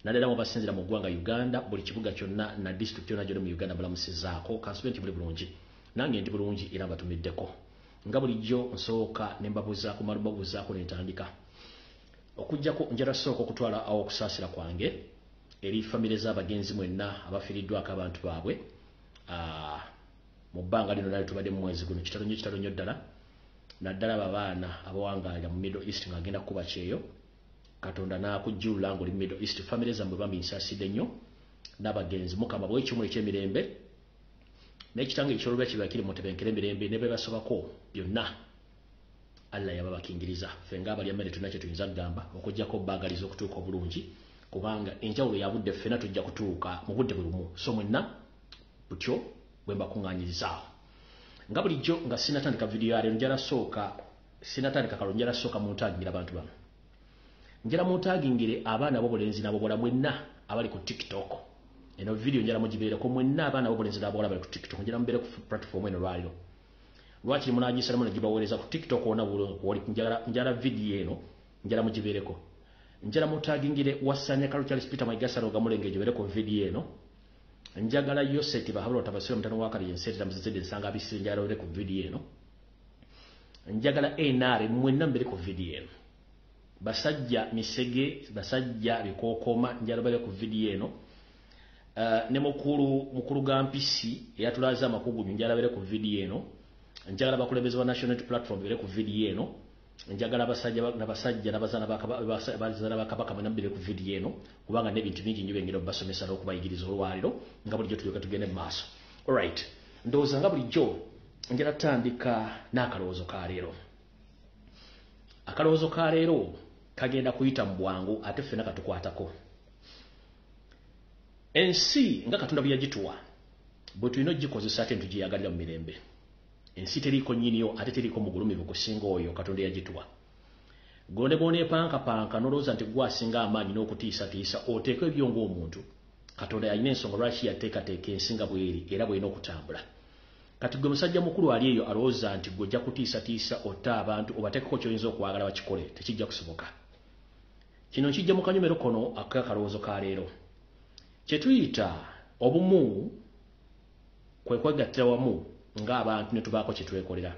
naddala mu basinzira mu ggwanga Uganda buli kibuga kyonna na district yonna gyonna mu Uganda balamusizaako kansube nti buli bulungi nange ndi bulungi era mbatumiddeko nga bulijjo nsooka ne mbabuuzaako malubabuuzaako ne ntandika okujjako njala sooka okutwala awo okusaasira kwange eri famire z'abagenzi mwenna abafiiriddwako abantu baabwe mu bbanga lino nali tubadde mu mwezi guno kitalo nnyo ddala naddala abaana abawangaalira mu Middle East ng'agenda kukuba kyeyo Katonda n'akujjulula ng'oli mu Middle East famire zammwe bambi nsaasidde nnyo n'abagenzi Mukama bw'ekimu eky'emirembe n'ekitange ekyolulwa kiba kiri mu tebenkera emirembe ne bwe basobako byonna Allah yababakingiriza ffe ng'abalya mmere tulina kye tuyinza kugamba okuggyako baagaliza okutuuka obulungi kubanga enjawulo ya budde ffena tujja kutuuka mu budde bulumu so mwenna butyo bwe mbakuŋŋaanyirizaawo nga bulijjo nga sinatandika vidiyo yaleero njala sooka sinatandika kalo njala sooka muntaagingira abantu bano njala muntagingire abaana b'obulenzi n'abobuwala mwenna abali ku TikTok eno vidiyo njala mugibeereko mwenna abaana b'obulenzi n'abobuwala bali ku TikTok njala mubeere ku platform eno lwaliro lwakiri munaagisalamu ne gibaweereza ku TikTok wona woli njala vidiyo eno njala mugibeereko njala muntagingire Wasanya Charles Peter Maigasaro gamulenge gibeere ku vidiyo eno njagala Yoseti bahabula tabasira mutano wakali yenseti tamuzizede nsanga abisinjala ole ku vidiyo eno njagala enare mwenna mbere ku vidiyo eno basajja misege basajja bikokoma njala bale ku vidiyo eno ne mukuru gampisi yatulaza amakugu njala bale ku vidiyo eno njagala bakulembeze wa national platform bale ku vidiyo eno njagala abasajja n'abazaana bakabaka mwenambire ku vidiyo eno kubanga n'ebintu bingi nnyo bengera basomesa n'okubayigiriza olwaliro nga bulijjo tulyoka tugende mu maaso alright ndowooza nga bulijjo njala tandika n'akalowoozo ka leero akalowoozo ka leero kagenda kuyita mu bwangu ate ffena katukwatako ensi nga Katonda bwe yagituwa bwe tulina ogikozesa ate ntugiyagalira mu mirembe ensi teriiko nnyiniyo ate teriiko mugulumivu kusinga oyo Katonda yagituwa gonde panka n'olowooza nti gwasinga amaanyi n'okutiisatiisa oteeka ebyo ng'omuntu Katonda yalina ensonga lwaki yateekateeka ensi nga bweri era bw'erina okutambula kati gwe musajja mukulu ali eyo alowooza nti gw'ojja kutiisatiisa otta abantu obateekako ky'oyinza okwagala bakikole tekijja kusoboka kino kijja mu kanyomero kono akakalowoozo ka leero kye tuyita obumu kwe kwegattira wamu ng'abantu ne tubaako kye twekolera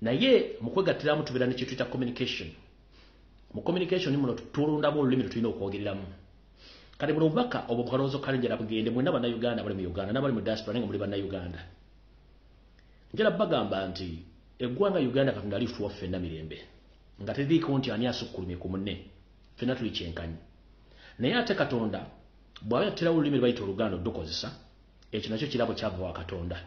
naye mu kwegattiramu tubeera ne kye tuyita communication mu communication muno tulundamu olulimi tulina okwogereramu kati buno obubaka obwo bukalowoozo kale njala bugende mwenna bannayuganda bali mu Uganda n'abali mu diaspora naye nga muli bannayuganda njala bagamba nti eggwanga Uganda Katonda alifuwa ffenna mirembe nga teriko nti ani asukkulumye ku munne ffenna tuli kyenkanyi naye ate Katonda bw'aba yattirawo olulimi lwe bayita Oluganda olukozesa ekyo nakyo kirabo kyava wa Katonda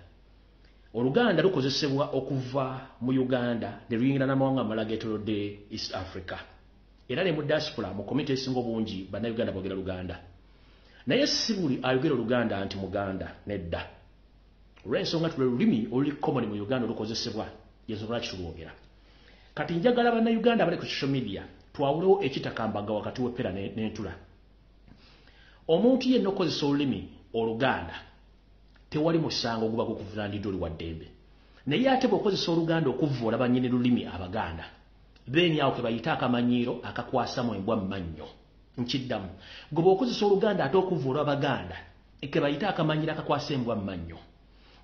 Oluganda lukozesebwa okuva mu Uganda ne luyingira n'amawanga amalala geetoolodde East Africa era ne mu diaspora mu community esinga obungi bannayuganda boogera Luganda naye si buli ayogera Oluganda anti Muganda nedda olw'ensonga nti lwe lulimi oluli common mu Uganda olukozesebwa y'ensonga lwaki tulwogera kati njagala bannayuganda abali ku social media twawulewo ekitakambaga wakati w'eppera n'entula omuntu yenna okozesa olulimi Oluganda tewali musango guba gukuvunaanidde oli wa ddembe naye ate bw'okozesa Oluganda okuvvoola bannyini lulimi Abaganda beeni awo ke bayita akamanyiiro akakwasamu embwa mu mannyo nkiddamu gwe bw'okozesa Oluganda ate okuvvoola Abaganda ke bayita akamanyiiro akakwasa embwa mu mannyo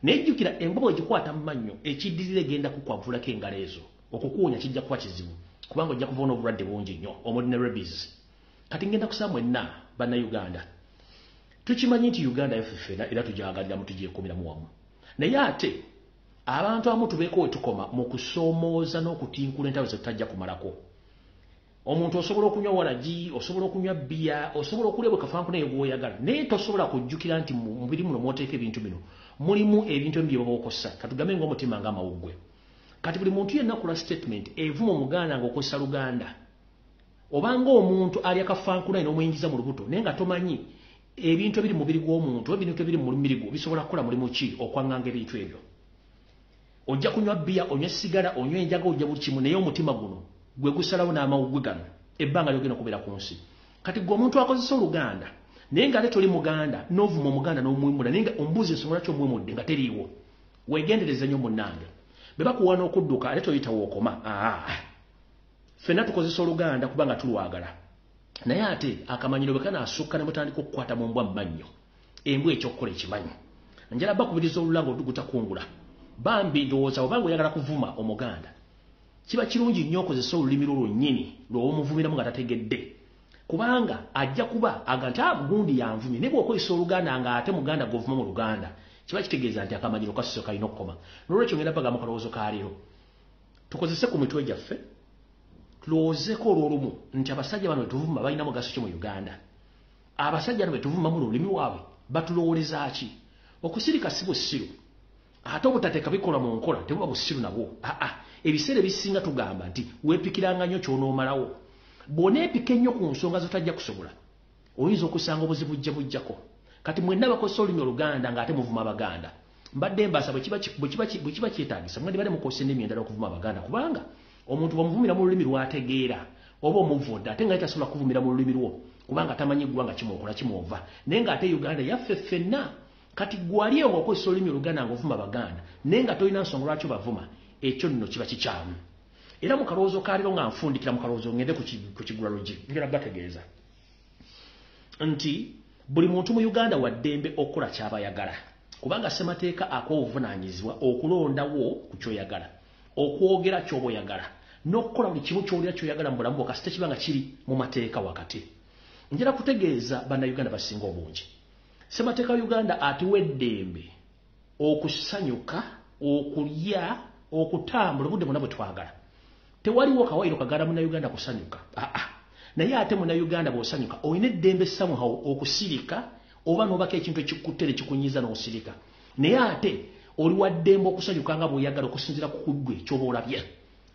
naye jjukira embwa bw'egikwata mu mannyo ekiddirira egenda kukwavulako engalo ezo okukuwonya kijja kuba kizibu kubanga ojja kuvaona obulwadde bungi nnyo omuli ne rabies kati ngenda kusaba mwenna bannayuganda tukimanyi nti Uganda yaffe era tugyagaliramu tugyekumiramu wamu naye ate abantu abamu tubeeko we tukoma mu kusoomooza n'okutinkula entalo ze tutajja kumalako omuntu osobola okunywa walagi osobola okunywa bbiya osobola okulya bwe kafanku naye bw'oyagala naye tosobola kujjukira nti mu mubiri muno mw'oteeka ebintu bino mulimu ebintu ebi bye baba okosa katugambe ng'omutima ng'amawuggwe kati buli muntu yenna akola statement evuma Omuganda ng'okozesa Luganda obanga omuntu ali akafanku naye n'omuyingiza mu lubuto naye nga tomanyi ebintu ebiri mu mubiri gw'omuntu ebintu ebiri mu mubiri gwo bisobola kukola mulimu ki okwaŋŋanga ebintu ebyo ojja kunywa bbiya onywa sigala onywa enjaga ojja buli kimu naye omutima guno gwe gusalawo n'amawuggwe gano ebbanga lyogenda okubeera ku nsi kati gwe omuntu akozesa Oluganda naye nga ate toli Muganda n'ovuma Omuganda n'omwemula naye nga ombuuza ensonga lwaki omwemudde nga teriiwo weegendereza nnyo munnange be bakuwa n'okudduka ate toyita wookoma ffenna tukozesa Oluganda kubanga tulwagala naye ate akamanyiro bwe kanaasukka ne mutandika okukwata mu mbwa mmannyo embwa ekyokukola ekimanyi njala bakubiriza olulango olugutakungula bambi ndowooza obanga oyagala kuvuma omuganda kiba kirungi nnyo okozesa olulimi lwo lwennyini lw'omuvumiramu nga tategedde kubanga ajja kuba aga nti gundi yanvumye naye bw'okozesa oluganda ng'ate muganda govuma mu luganda kiba kitegeeza nti akamanyiro kasiso kalina okukoma n'olwekyo ngenda bagamba mu kalowoozo ka leero tukozese ku mitwe gyaffe tulowoozeko olw'olumu nti abasajja bano betuvuma balina mugaso ki mu uganda abasajja bano betuvuma mu lulimi lwabwe batulowooleza ki okusirika si busiru ate obutateeka bikola mu nkola tebuba busiru nabwo ebiseera ebisinga tugamba nti weepikiranga nnyo ky'onoomalawo bw'oneepika ennyo ku nsonga zotajja kusobola oyinza okusanga obuzibu bujjako kati mwenna bakozesa olulimi oluganda ng'ate muvuma abaganda mbadde mbasa bwe kiba kyetaagisa mwandibadde mukozesa ennimi endala okuvuma abaganda kubanga omuntu bw'omuvumira mu lulimi lw'ategeera oba omuvudde ate nga tasobola kuvumira mu lulimi lwo kubanga tamanyi ggwanga kimwokola kimwova naye ng'ate uganda yaffe ffenna kati gwali eyo ng'okozesa olulimi oluganda ng'ovuma abaganda naye nga tolina nsonga lwaki obavuma ekyo nno kiba kikyamu era mu kalowoozo kaaliro nga nfundikira mu kalowoozo ngende ku kigula lugi ngera bategeeza nti buli muntu mu uganda wa ddembe okukola ky'abayagala kubanga ssemateeka akuwa obuvunaanyizibwa okulondawo ku ky'oyagala okwogera ky'oba oyagala n'okukola buli kimu ky'olira ky'oyagala mu bulamu bwo kasita kiba nga kiri mu mateeka wakati njala kutegeeza bannayuganda basinga obungi ssemateeka wa uganda atuwa eddembe okusanyuka okulya okutambula obudde bwonna bwe twagala tewaliwo kawairo kagala munnayuganda kusanyuka naye ate munnayuganda bw'osanyuka olina eddembe somehow okusirika oba n'obako ekintu ekikuttere kikunyiza n'osirika naye ate oli wa ddembe okusanyuka nga bw'oyagala okusinziira ku kuggwe ky'oba olabye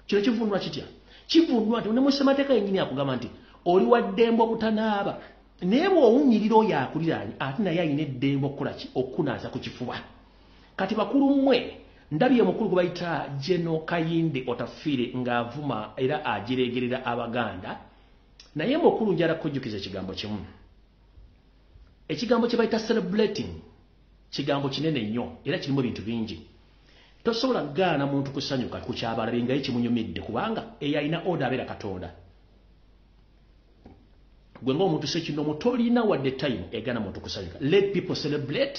kino kivundwa kitya kivundwa nti ne mu ssemateeka yennyini akugamba nti oli wa ddembe obutanaaba naye bw'owunyirira oyo akuliraanye ate naye alina eddembe okukola ki okkunaaza ku kifuba kati bakulu mmwe ndabye mukulu gwe bayita Jeno Kayinde Otafiire ng'avuma era agireegerera abaganda naye mukulu njala kujjukiza ekigambo kimu ekigambo kye bayita celebrating kigambo kinene nnyo era kirimu ebintu bingi tosobola gaana muntu kusanyuka ku kyabalabe nga ekimunyumidde kubanga eyalina oda abeera katonda gwe ng'omuntu sekinomu tolina wadde time egaana muntu kusanyuka let people celebrate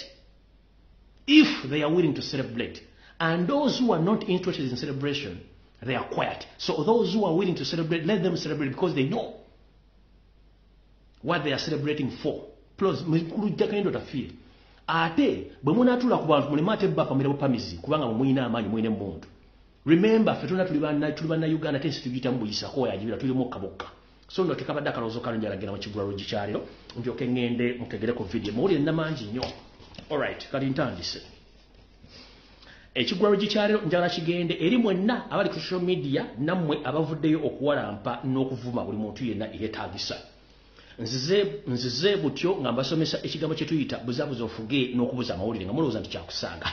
if they are willing to celebrate and those who are not interested in celebration they are quiet so those who are willing to celebrate let them celebrate because they know what they are celebrating for plus mukulu Kayinde Otafiire ate bwe munaatula ku bantu mulema ate bapamira bupamizi kubanga mumuyina amaanyi muyine muntu remember ffe tuli banna Uganda tensi tugiyita mu buyisako yajibira tuli mukka bokka so ndo tekabadde akalowoozo kalo njalagenda mu kigula lugi kyaliro ndyoke ngende mutegereko video muwulire namangi nnyo alright kali ntandise ekigula lugi kyaliro njagala kigende eri mwenna abali ku social media nammwe abavuddeyo okuwalampa n'okuvuma buli muntu yenna eyeetaagisa nzize butyo nga mbasomesa ekigambo kye tuyita buzabuza ofuge n'okubuza amawulire nga mulowooza nti kyakusanga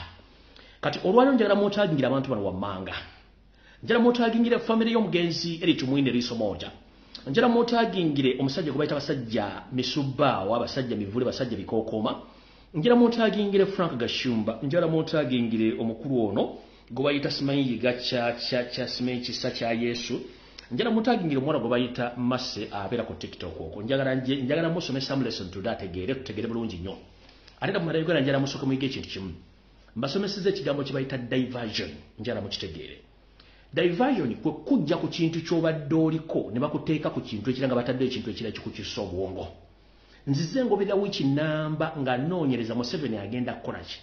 kati olwaliro njagala mwotaagingira abantu bano wammanga njagala mwotaagingira famire y'omugenzi eri tumwine liiso moja njagala mwotagingire omusajja gwe bayita basajja misubaawo abasajja mivule basajja bikookoma njagala mwotagingire Frank Gashumba njagala mwotagingire omukulu ono gwe bayita Simanyiga kya Simanyi kisa kya Yesu njagala mwotagingire omuwala gwe bayita Mase abeera ku TikTok okwo njagala musomesa mu lesson today tutegere bulungi nnyo ate na mumala Uganda njagala musooke muyige ekintu kimu mbasomeseza ekigambo kye bayita diversion njagala mukitegeere diversion kwe kujja ku kintu ky'obadde oliko ne bakuteeka ku kintu ekira nga batadde ekintu ekira kikukyusa obwongo nzize ngoberera wiiki namba nga noonyereza Museveni agenda kukola ki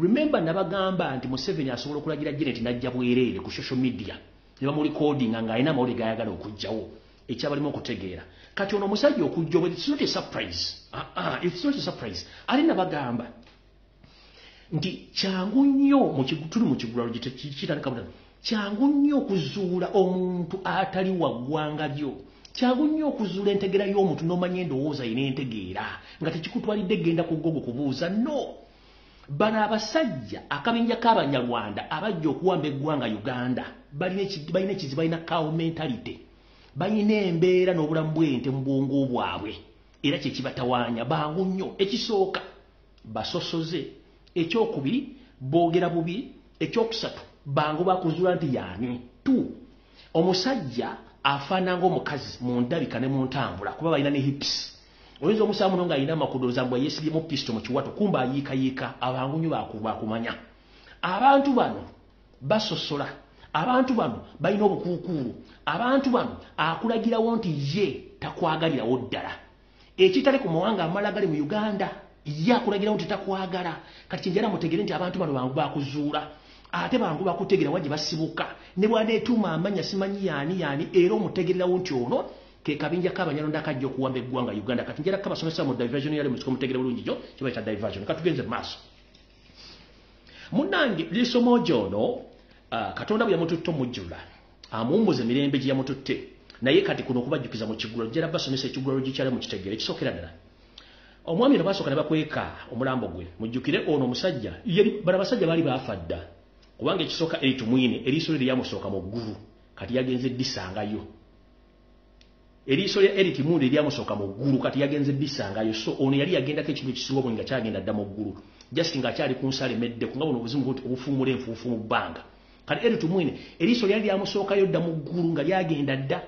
remember nabagamba nti Museveni asobola okulagira Janet najja bwereere ku social media ne bamulikodinga ng'alina amawulire gayagala okujjawo ekyabalimu okutegeera kati ono omusajja okujja it's not a surprise it's not a surprise ali nabagamba nti kyangu nnyo tuli mu kigulalo kitandika butano kyangu nnyo okuzuula omuntu atali wa ggwanga lyo kyangu nnyo okuzuula entegeera y'omuntu n'omanya endowooza yina entegeera nga tekikutwalidde genda ku gogo kubuuza no bano abasajja akabinja k'Abanyarwanda abajja okuwamba eggwanga Uganda balina ekizibu balina cow mentality balina embeera n'obulamu bw'ente mu bwongo bwabwe era kye kibatawaanya bangu nnyo ekisooka basosoze ekyokubiri boogera bubi ekyokusatu bangu bakuzuula nti yaani tu omusajja afaana ng'omukazi mu ndabika ne mu ntambula kuba balina ne hips oyinza omusaamu no ng'alina amakudoza mbwe yeesibyemu pisto mu kiwato kumba ayiikayiika abangunyu baakumanya abantu bano basosola abantu bano balina obukuukuulu abantu bano akulagirawo nti ye takwagalirawo ddala ekitali ku mawanga amala gali mu Uganda ye akulagirawo nti takwagala kati kinjala mutegere nti abantu bano bangu bakuzuula ate bangu bakutegera waje basibuka ne bwaneetuma amanya simanyi yaani era omutegererawo nti ono ke kabinja k'abanyalonda akajja okuwamba eggwanga Uganda kati njala kabasomesa mu diversion yali musiko mutegere bulungi jo kibaita diversion katugenze maaso munnange lisomo jono katonda bwe yamututto mujjula amumbuze mirembe gye yamututte naye kati kuno kubajjukiza mu kigulo njala basomesa ekigulo gikyale mu kitegere kisokera ddala omwami no basooka ne bakweka omulambo gwe mujjukire ono omusajja bala basajja baali baafadda kubanga ekisooka eritumwine eriiso lye lyamusooka mu ggulu kati yagenze ddisangayo eriiso lya eritimunde eryamusooka mu ggulu kati yagenze ddisangayo so ono yali yagendako ekintu ekisinga obungi nga kyagenda dda mu ggulu just ng'akyali ku nsala emedde ku nga buno obuzungu nti obufuumula enfuufu mu bbanga kati eritumwine eriiso lyali lyamusookayo dda mu ggulu nga lyagenda dda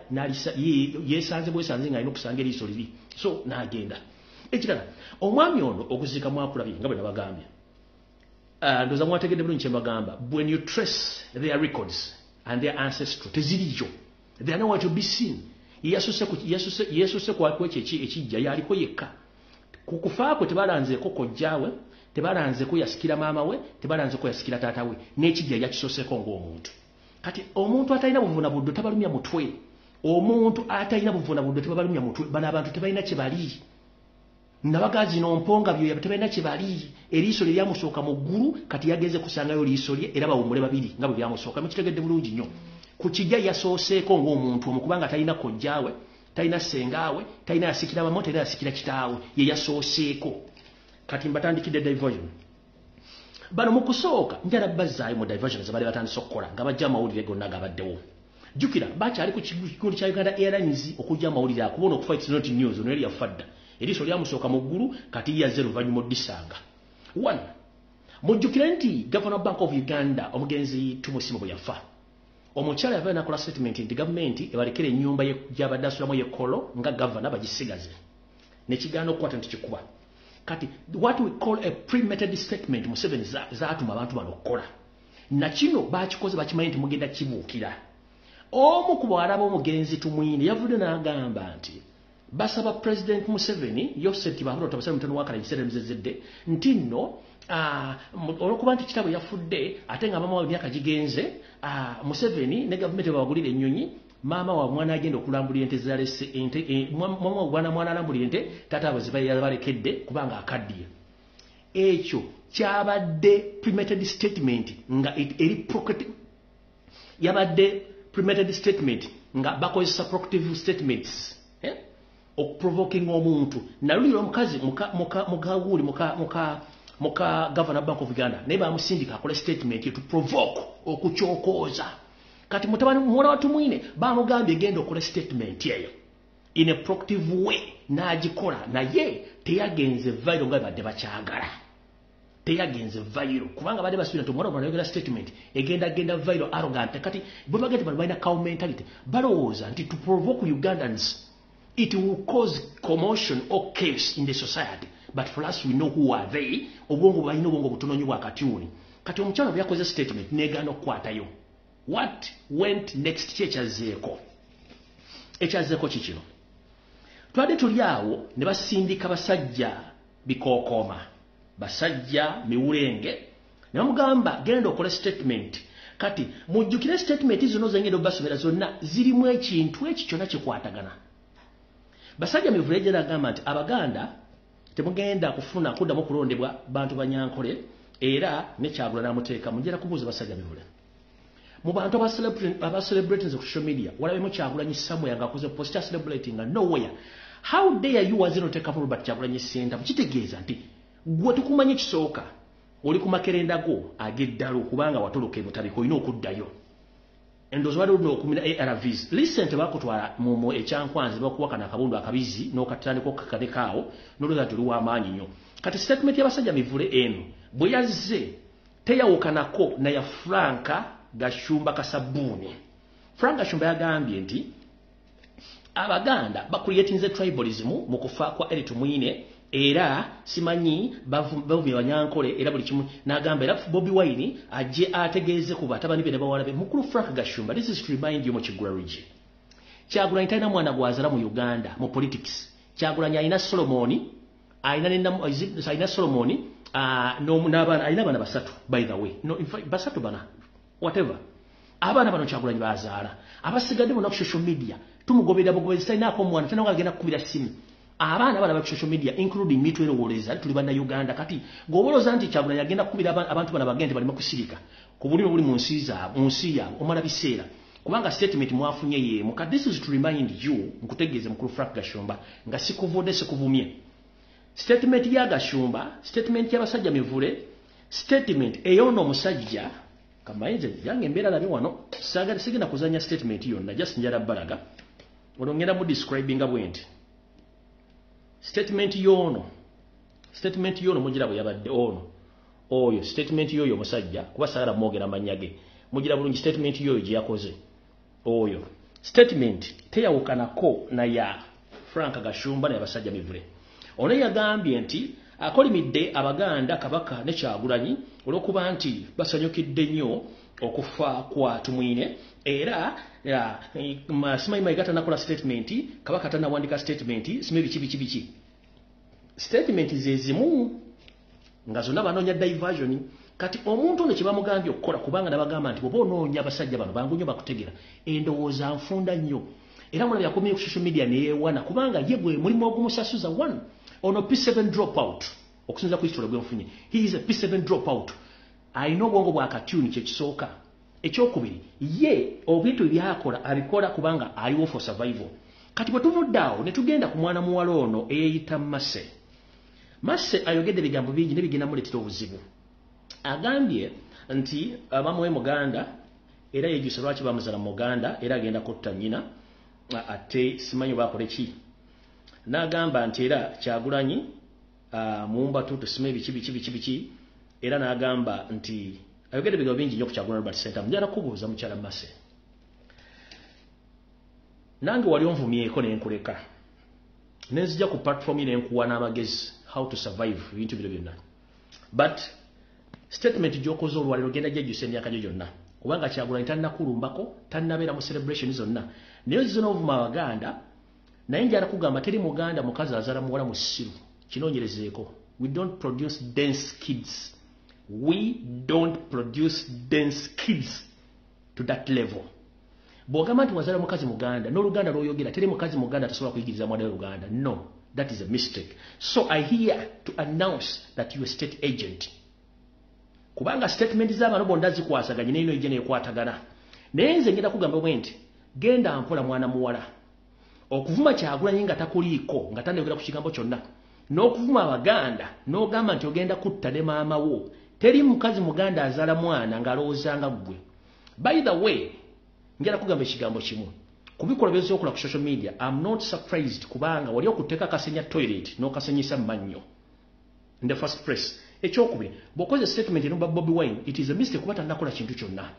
yeesanze bwesanze nga alina okusanga eriiso liri so n'agenda ekirala omwami ono okuziika mwakulabye nga bwe nabagambye ndoza mwategedde bulungi kye mbagamba when you trace their records and their ancestry teziriyo they are nowhere to be seen yesuse kwakwe ekijja yaliko yekka ku kufa kwe tebalanzeeko kojjaawe tebalanzeeko yasikira maama we tebalanzeeko yasikira taata we n'ekijja yakisoseeko ng'omuntu kati omuntu atalina buvunabuddo tabalumya mutwe omuntu atalina buvunabuddo tebabalumya mutwe bano abantu tebalina kye bali nabagazi nomponga byo yabatebalina kye bali eriiso lye lyamusooka mu ggulu kati yageze kusangayo liiso lye era bawumule babiri nga bwe byamusooka mukitegedde bulungi nnyo ku kijja yasooseeko ng'omuntu omukubanga talina kojjaawe talina sengaawe talina yasikira mama talina yasikira kitaawe ye yasooseeko kati mbatandikidde diversion bano mu kusooka njala bazzaayo mu diversion ze bali batandise okukola nga bajja amawulire gonna gabaddewo jjukira bakyali ku kigulu kya Uganda Airlines okujja amawulire akubona okufa it's not news ono yali yafadda eriiso lyamusooka mu ggulu kati yazze luvannyuma oddisanga 1 mujjukire nti Governor Bank of Uganda omugenzi Tumusiime bwe yafa omukyala yava nakola statement nti gavumenti ebalekera ennyumba gy'abadde asulamu yekkolo nga gavana bagisigaze nekigaana okukwata nti kikuba kati what we call a premeditated statement Museveni zaatuma abantu bano okukola nakino bakikoze bakimanyi nti mugenda kibuukira omu ku bawala b'omugenzi Tumwine yavudde n'agamba nti basaba President Museveni Yosef Bahuro tabasaba mutano wakala ekiseera emizezedde nti nno olwokuba nti kitaabwe yafudde ate nga maama wa myaka gigenze Museveni ne gavumenti babagulira ennyonyi maama wa mwana agenda okulambulira ente zalese maama wa mwana alambulira ente taata bwe zibalekedde kubanga akaddiye ekyo kyabadde premeditated statement nga eri yabadde premeditated statement nga bakozesa provocative statements okuprovoking omuntu nalulira omukazi mukawuli muka Governor Bank of Uganda naye bamusindika akola statement to provoke okukyokooza kati mutabani muwala wa Tumwine bamugambye genda okola statement eyo in a provocative way n'agikola naye teyagenze viral nga badde bakyagala teyagenze viral kubanga badde basuubira nti omwana bw'anayogera statement egenda viral arrogant kati bwe bagenda bano balina cow mentality balowooza nti to provoke Ugandans it will cause commotion or chaos in the society. But for us, we know who are they. Obongo balina obongo butono nnyo bwa katiuni. Kati omukyala byakoze statement negaana okukwatayo. What went next kyekyazeeko? Ekyazeeko kikino. Twadde tuli awo ne basindika basajja bikookoma. Basajja miwulenge. Ne bamugamba genda okola statement. Kati mujjukire statement zino zengenda obasomera zonna zirimu ekintu ekyo kyonna kikwatagana. Basajja mivuleje n'agamba nti Abaganda temugenda kufuna kuddamu kulondebwa bantu banyankole era nekyagula n'amuteeka mujjera kubuuza basajja mivule mu bantu abacelebrating ku social media walabemu Kyagulanyi somewhere ng'akoze post ya celebrating nga nowhere how dare you wazino teekamu Robert Kyagulanyi Ssenta kitegeeza nti gwe tukumanye kisooka oli ku makerenda go ag'eddalo kubanga watoloka ebutabiko olina okuddayo endozo wali olina okumira ARVs recent bakutwala mu ekyankwanzi bakuwakana akabundu akabizi n'okatandika okukakanekaawo n'olwooza nti oli w'amaanyi nnyo kati statement y'abasajja mivule eno bwe yazze teyawukanako na ya Franka Gashumba Kasabbuuni. Franka Gashumba yagambye nti Abaganda bakuyetinze tribalism mu kufa kwa Eritu Mwine era simanyi bavumye Banyankole era buli kimu nagamba era Bobi Wine aje ategeeze ku batabani be ne bawalabe mukuru Frank Gashumba. This is to remind you mu Kigula region. Kyagulanyi talina mwana gwazala mu Uganda mu politics. Kyagulanyi alina Solomoni alina Solomoni alina bana basatu by the way. No, in fact basatu bana whatever. Abana bano Kyagulanyi bazaala. Abasigadde mu social media tumugobera bugobeza talinaako mwana tena agenda kukubira simu. Abana bana ba social media including mitwe erowoleza tuli bana Uganda kati goboloza nti Kyagulanyi agenda kukubira abantu bana bagende bali makusirika ku bulimi buli mu nsi ya omala biseera kubanga statement mwafunye ye muka. This is to remind you nkutegeeze mukuru Frank Gashumba nga sikuvudde sikuvumye statement ya Gashumba, statement ya basajja mivule, statement eyono musajja kamayize yange embeera labi wano sigenda kuzanya statement yonna just njala balaga olongera mu describing bwenti statement yono mugira bwe yabadde ono oyo statement yoyo musajja kuba saara mwogera manyage mugira bulungi statement yoyo gye yakoze oyo statement teyawukanako na ya Frank Gashumba na basajja mivule. Ono yagambye nti akolimidde Abaganda Kabaka ne Kyagulanyi olwokuba nti basanyukidde nnyo okufa kwa Tumwine era simanyi Mayiga nakola statement Kabaka tanawandika statement sime biki statement zezimu nga zonna banoonya diversion kati omuntu ono kyebamugambye okukola kubanga nabagamba nti bwoba onoonya abasajja bano bangunyo bakutegera endowooza nfunda nnyo era mulabye akomye ku social media neyeewana kubanga ye gwe mulimu ogumusasuza one ono P7 dropout okusinza ku history gwenfunye. He is a P7 dropout. Alina obwongo bwa katuni kyekisooka. Ekyokubiri ye obintu ebyakola abikola kubanga aliwo for survival. Kati bwe tuvuddeawo ne tugenda ku mwana muwala ono eyeyita Masse ayogedde ebigambo bingi ne bigenda muleetera obuzibu. Agambye nti bamuwe Muganda era yejjusa lwaki bamuzala mu Muganda era agenda kutta nnyina ate simanyi baakole ki. N'agamba nti era Kyagulanyi mumba tusime biki era n'agamba nti ayogedde ebigambo bingi nnyo ku Kyagulanyi Robert Center. Njala kubuuza mukyala Masse nange wali onvumyeko nenkuleka nenzija ku platform nenkuwa n'amagezi how to survive ebintu bino byonna but statement gy'okoze olwaliro genda gyejjusa emyaka gyo gyonna kubanga Kyagulanyi tannakulumbako tannabeera mu celebration zonna naye zizona ovuma Abaganda naye njala kugamba teri Muganda mukazi azaala muwala mu ssiru kinoonyerezeeko. We don't produce dense kids. We don't produce dense kids to that level. Bw'ogamba nti wazaala mukazi Muganda n'Oluganda lw'oyogera teri mukazi Muganda tasobola kuyigiriza mwana we Luganda. No, that is a mistake. So I here to announce that you are a state agent. Kubanga statement z'abantu bonna zikwasaganye n'eno ejja neekwatagana. Naye nze ngenda kugamba bwenti genda mpola mwana muwala. Okuvuma Kyagulanyi nga takuliiko nga tandegera ku kigambo kyonna n'okuvuma Abaganda n'ogamba nti ogenda kutta ne maama wo teri mukazi Muganda azaala mwana ng'alowoozanga ggwe. By the way njala kugamba ekigambo kimu kubikola byose okola ku social media. I'm not surprised kubanga wali okuteeka kasenya toilet n'okasenyisa mmannyo in the first place. Ekyokubiri bw'okoze statement eno Bobi Wine it is a mistake kuba tannakola kintu kyonna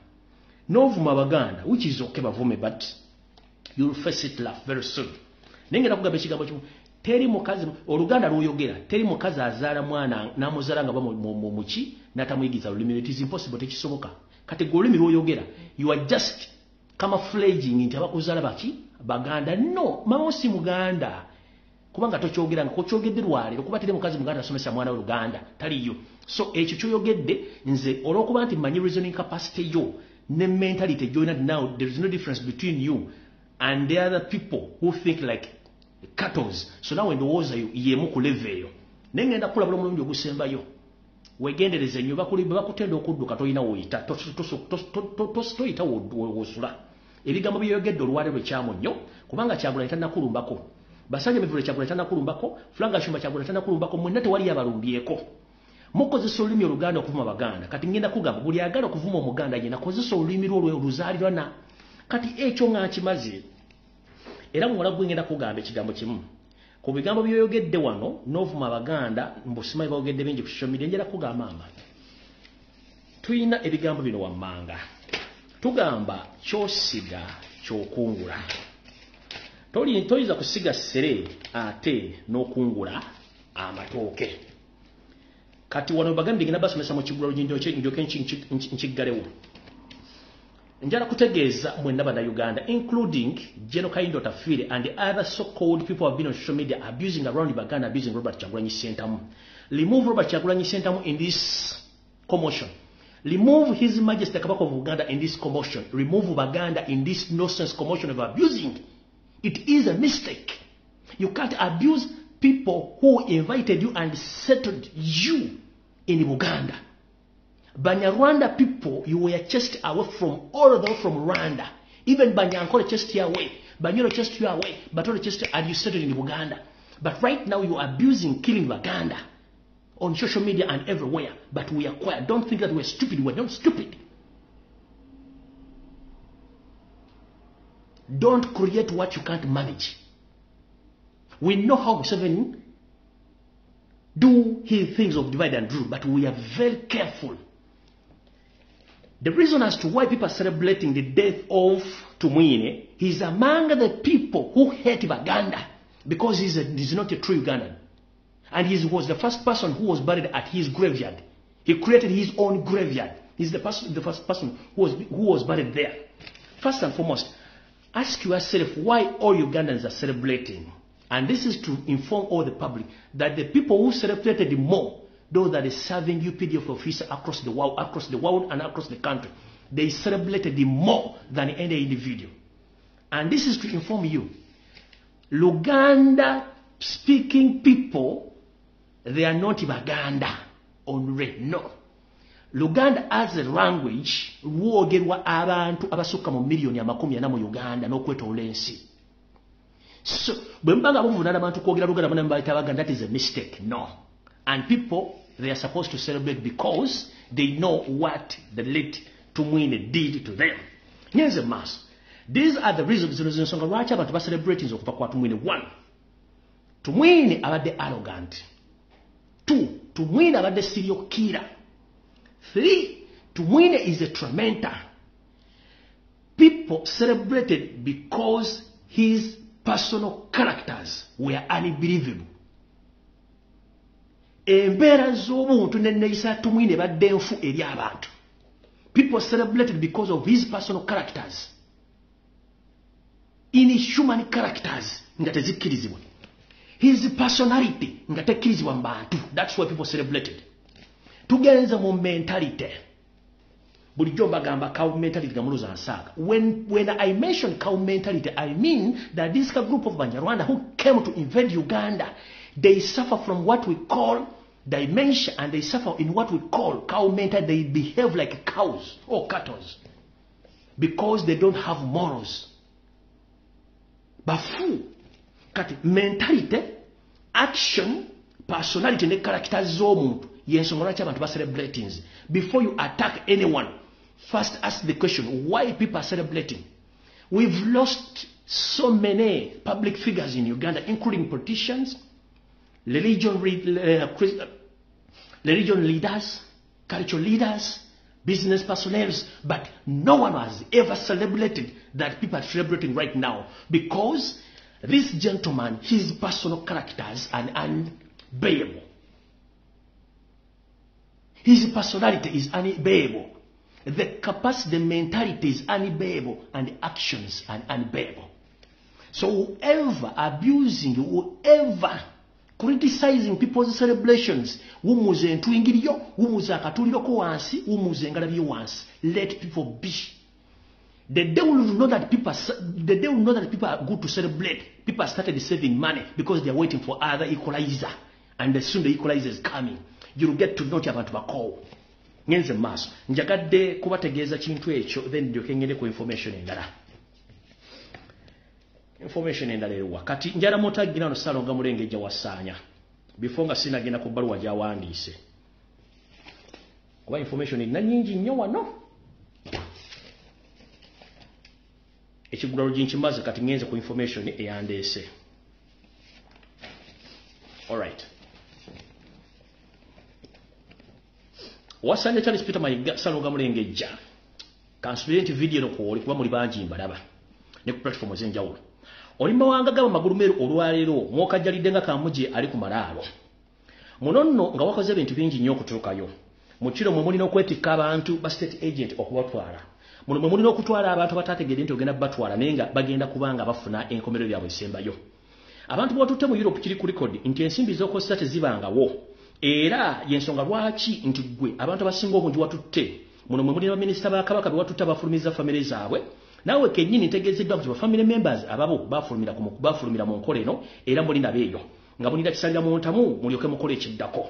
n'ovuma Abaganda which is okay bavume but you'll face it laugh very soon. Nengera kugamba ekigambo kimu teri mukazi Oluganda lw'oyogera teri mukazi azaala mwana n'amuzaala nga muki n'atamuyigiza lulimi. It is impossible tekisoboka. Kati gwe olulimi lw'oyogera you are just camouflaging nti abakuzaala baki Baganda. No, mama si Muganda kubanga tokyogera nga kokyogedde lwaliro kuba teri mukazi Muganda asomesa mwana w'Oluganda taliyo. So ekyo kyoyogedde nze olw'okuba nti manyi reasoning capacity yo ne mentality joined now there is no difference between you and the other people who think like cattles. So now endowooza yemu ku level eyo naye ngenda kulabula omulundi ogusembayo wegendereze nnyo bakutenda okudduka toyina woyita toyita wosula. Ebigambo byeyogedde olwaliro ekyamu nnyo kubanga Kyagulanyi tannakulumbako basajja mivule Kyagulanyi tannakulumbako Frank Gashumba Kyagulanyi tannakulumbako mwenna tewali yabalumbyeko. Mukozesa olulimi Oluganda okuvuma Abaganda. Kati ngenda kugamba buli agala okuvuma Omuganda yenna kozesa olulimi lwo oluzaalirwana. Kati ekyo nga kimaze era muwala gwe ngenda kugamba ekigambo kimu ku bigambo byoyogedde wano n'ovuma Abaganda mbusimayi baogedde bingi ku social media. Njala kugamba mama tuyina ebigambo bino wammanga tugamba kyosiga kyokungula toyiza kusiga sere ate n'okungula amatooke. Kati wano bagambye ngina basomesa mu kigulalo njoke nkiggalewo. Njala kutegeeza mwenna Bannayuganda, including General Kaindo Tafire and the other so-called people who have been on social media abusing around Baganda, abusing Robert Kyagulanyi Ssentamu. Remove Robert Kyagulanyi Ssentamu in this commotion. Remove His Majesty Kabaka of Uganda in this commotion. Remove Baganda in this nonsense commotion of abusing. It is a mistake. You can't abuse people who invited you and settled you in Uganda. Banyarwanda people, you were chased away from all of them from Rwanda. Even Banyankole chased you away. Banyoro chased you away. Batoro chased you and you settled in Uganda. But right now you are abusing, killing Uganda on social media and everywhere. But we are quiet. Don't think that we're stupid. We're not stupid. Don't create what you can't manage. We know how Museveni do his things of divide and rule, but we are very careful. The reason as to why people are celebrating the death of Tumwine, he's among the people who hate Baganda because he's not a true Ugandan. And he was the first person who was buried at his graveyard. He created his own graveyard. He's the first person who was buried there. First and foremost, ask yourself why all Ugandans are celebrating. And this is to inform all the public that the people who celebrated more, those that are serving UPDF officers across the world and across the country, they celebrated more than any individual. And this is to inform you, Luganda speaking people, they are not Baganda only, no. Luganda as a language, ruogerwa abantu abasuka mu million ya 40 mu Uganda n'okwetola ensi. So, bwembanga buvunana abantu kwogera Luganda bana mbaita Baganda, that is a mistake, no. And people, they are supposed to celebrate because they know what the late Tumwine did to them. Here's a mass. These are the reasons nsonga lwaki abantu celebrating okufa kwa Tumwine. 1. Tumwine abadde arrogant. 2. Tumwine abadde serial killer. 3. Tumwine is a tormentor. People celebrated because his personal characters were unbelievable. Embeera z'obuntu n'enneeyisa Tumwine badde nfu eri abantu. People celebrated because of his personal characters. Inhuman characters nga tezikkirizibwa. His personality nga tekkirizibwa mu bantu. That's why people celebrated. Tugenze mu mentality. Bulijjo bagamba cow mentality gamuluza nsaaga. When I mention cow mentality, I mean that this group of Banyarwanda who came to invade Uganda, they suffer from what we call dementia, and they suffer in what we call cow mentality. They behave like cows or cattle because they don't have morals. Bafu kati mentality, action, personality ne characters z'omuntu yensonga lwaki abantu celebrating. Before you attack anyone, first ask the question, why people are celebrating? We've lost so many public figures in Uganda, including politicians, religion leaders, cultural leaders, business personnel, but no one has ever celebrated that people are celebrating right now because this gentleman, his personal characters are unbearable. His personality is unbearable. The capacity, the mentality is unbearable, and the actions are unbearable. So whoever abusing, whoever criticizing people's celebrations, wumuze ntwingiriyo, wumuze akatuliroko wansi, wumuze engalabye wansi, let people be. The day will know that people are good to celebrate. People started saving money because they are waiting for other equalizer, and soon the equalizer is coming. You'll get to know abantu bakowo. Ngenze maaso njagadde kubategeeza kintu ekyo, then njoke ngende ku information endala. Information endala eruwa kati njala mutagina no Salonga Mulengejja wasaanya before nga sinagenda ku bbaluwa gyawandiise kuba information erina nnyingi nnyo wano. Ekigulalo ginkimaze kati ngenze ku information eyandeese. Alright. Wasanja Charles Peter Mayiga Salonga Mulengejja kansubire nti video no kuoli kuba muli bangi mbalaba ne ku platform ez'enjawulo. oli mawanga gaba magulumeru olwaleero mwokajjalidde nga kamuje ali ku malaalo munono nga wakoze ebintu bingi nnyo okutuukayo mu kiro mwe mulina okwetikka abantu ba state agent okubatwala muno mwe mulina okutwala abantu abatategeedde nti ogenda batwala naye nga bagenda kubanga bafuna enkomerero lyabwe esembayo abantu bwatutte mu Europe kiri ku record nti ensimbi z'okozesa tezibangawo era yensonga lwaki nti gwe abantu abasinga obungi watutte muno mwe mulina baminisita ba kabaka be watutte abafulumiza famire zaabwe nawe kennyini ntegeezeddwa nti family members ababo bafulumira mu nkola eno era mulina beeyo nga mulina kisalira mu ntamu mulyoke mukole ekiddako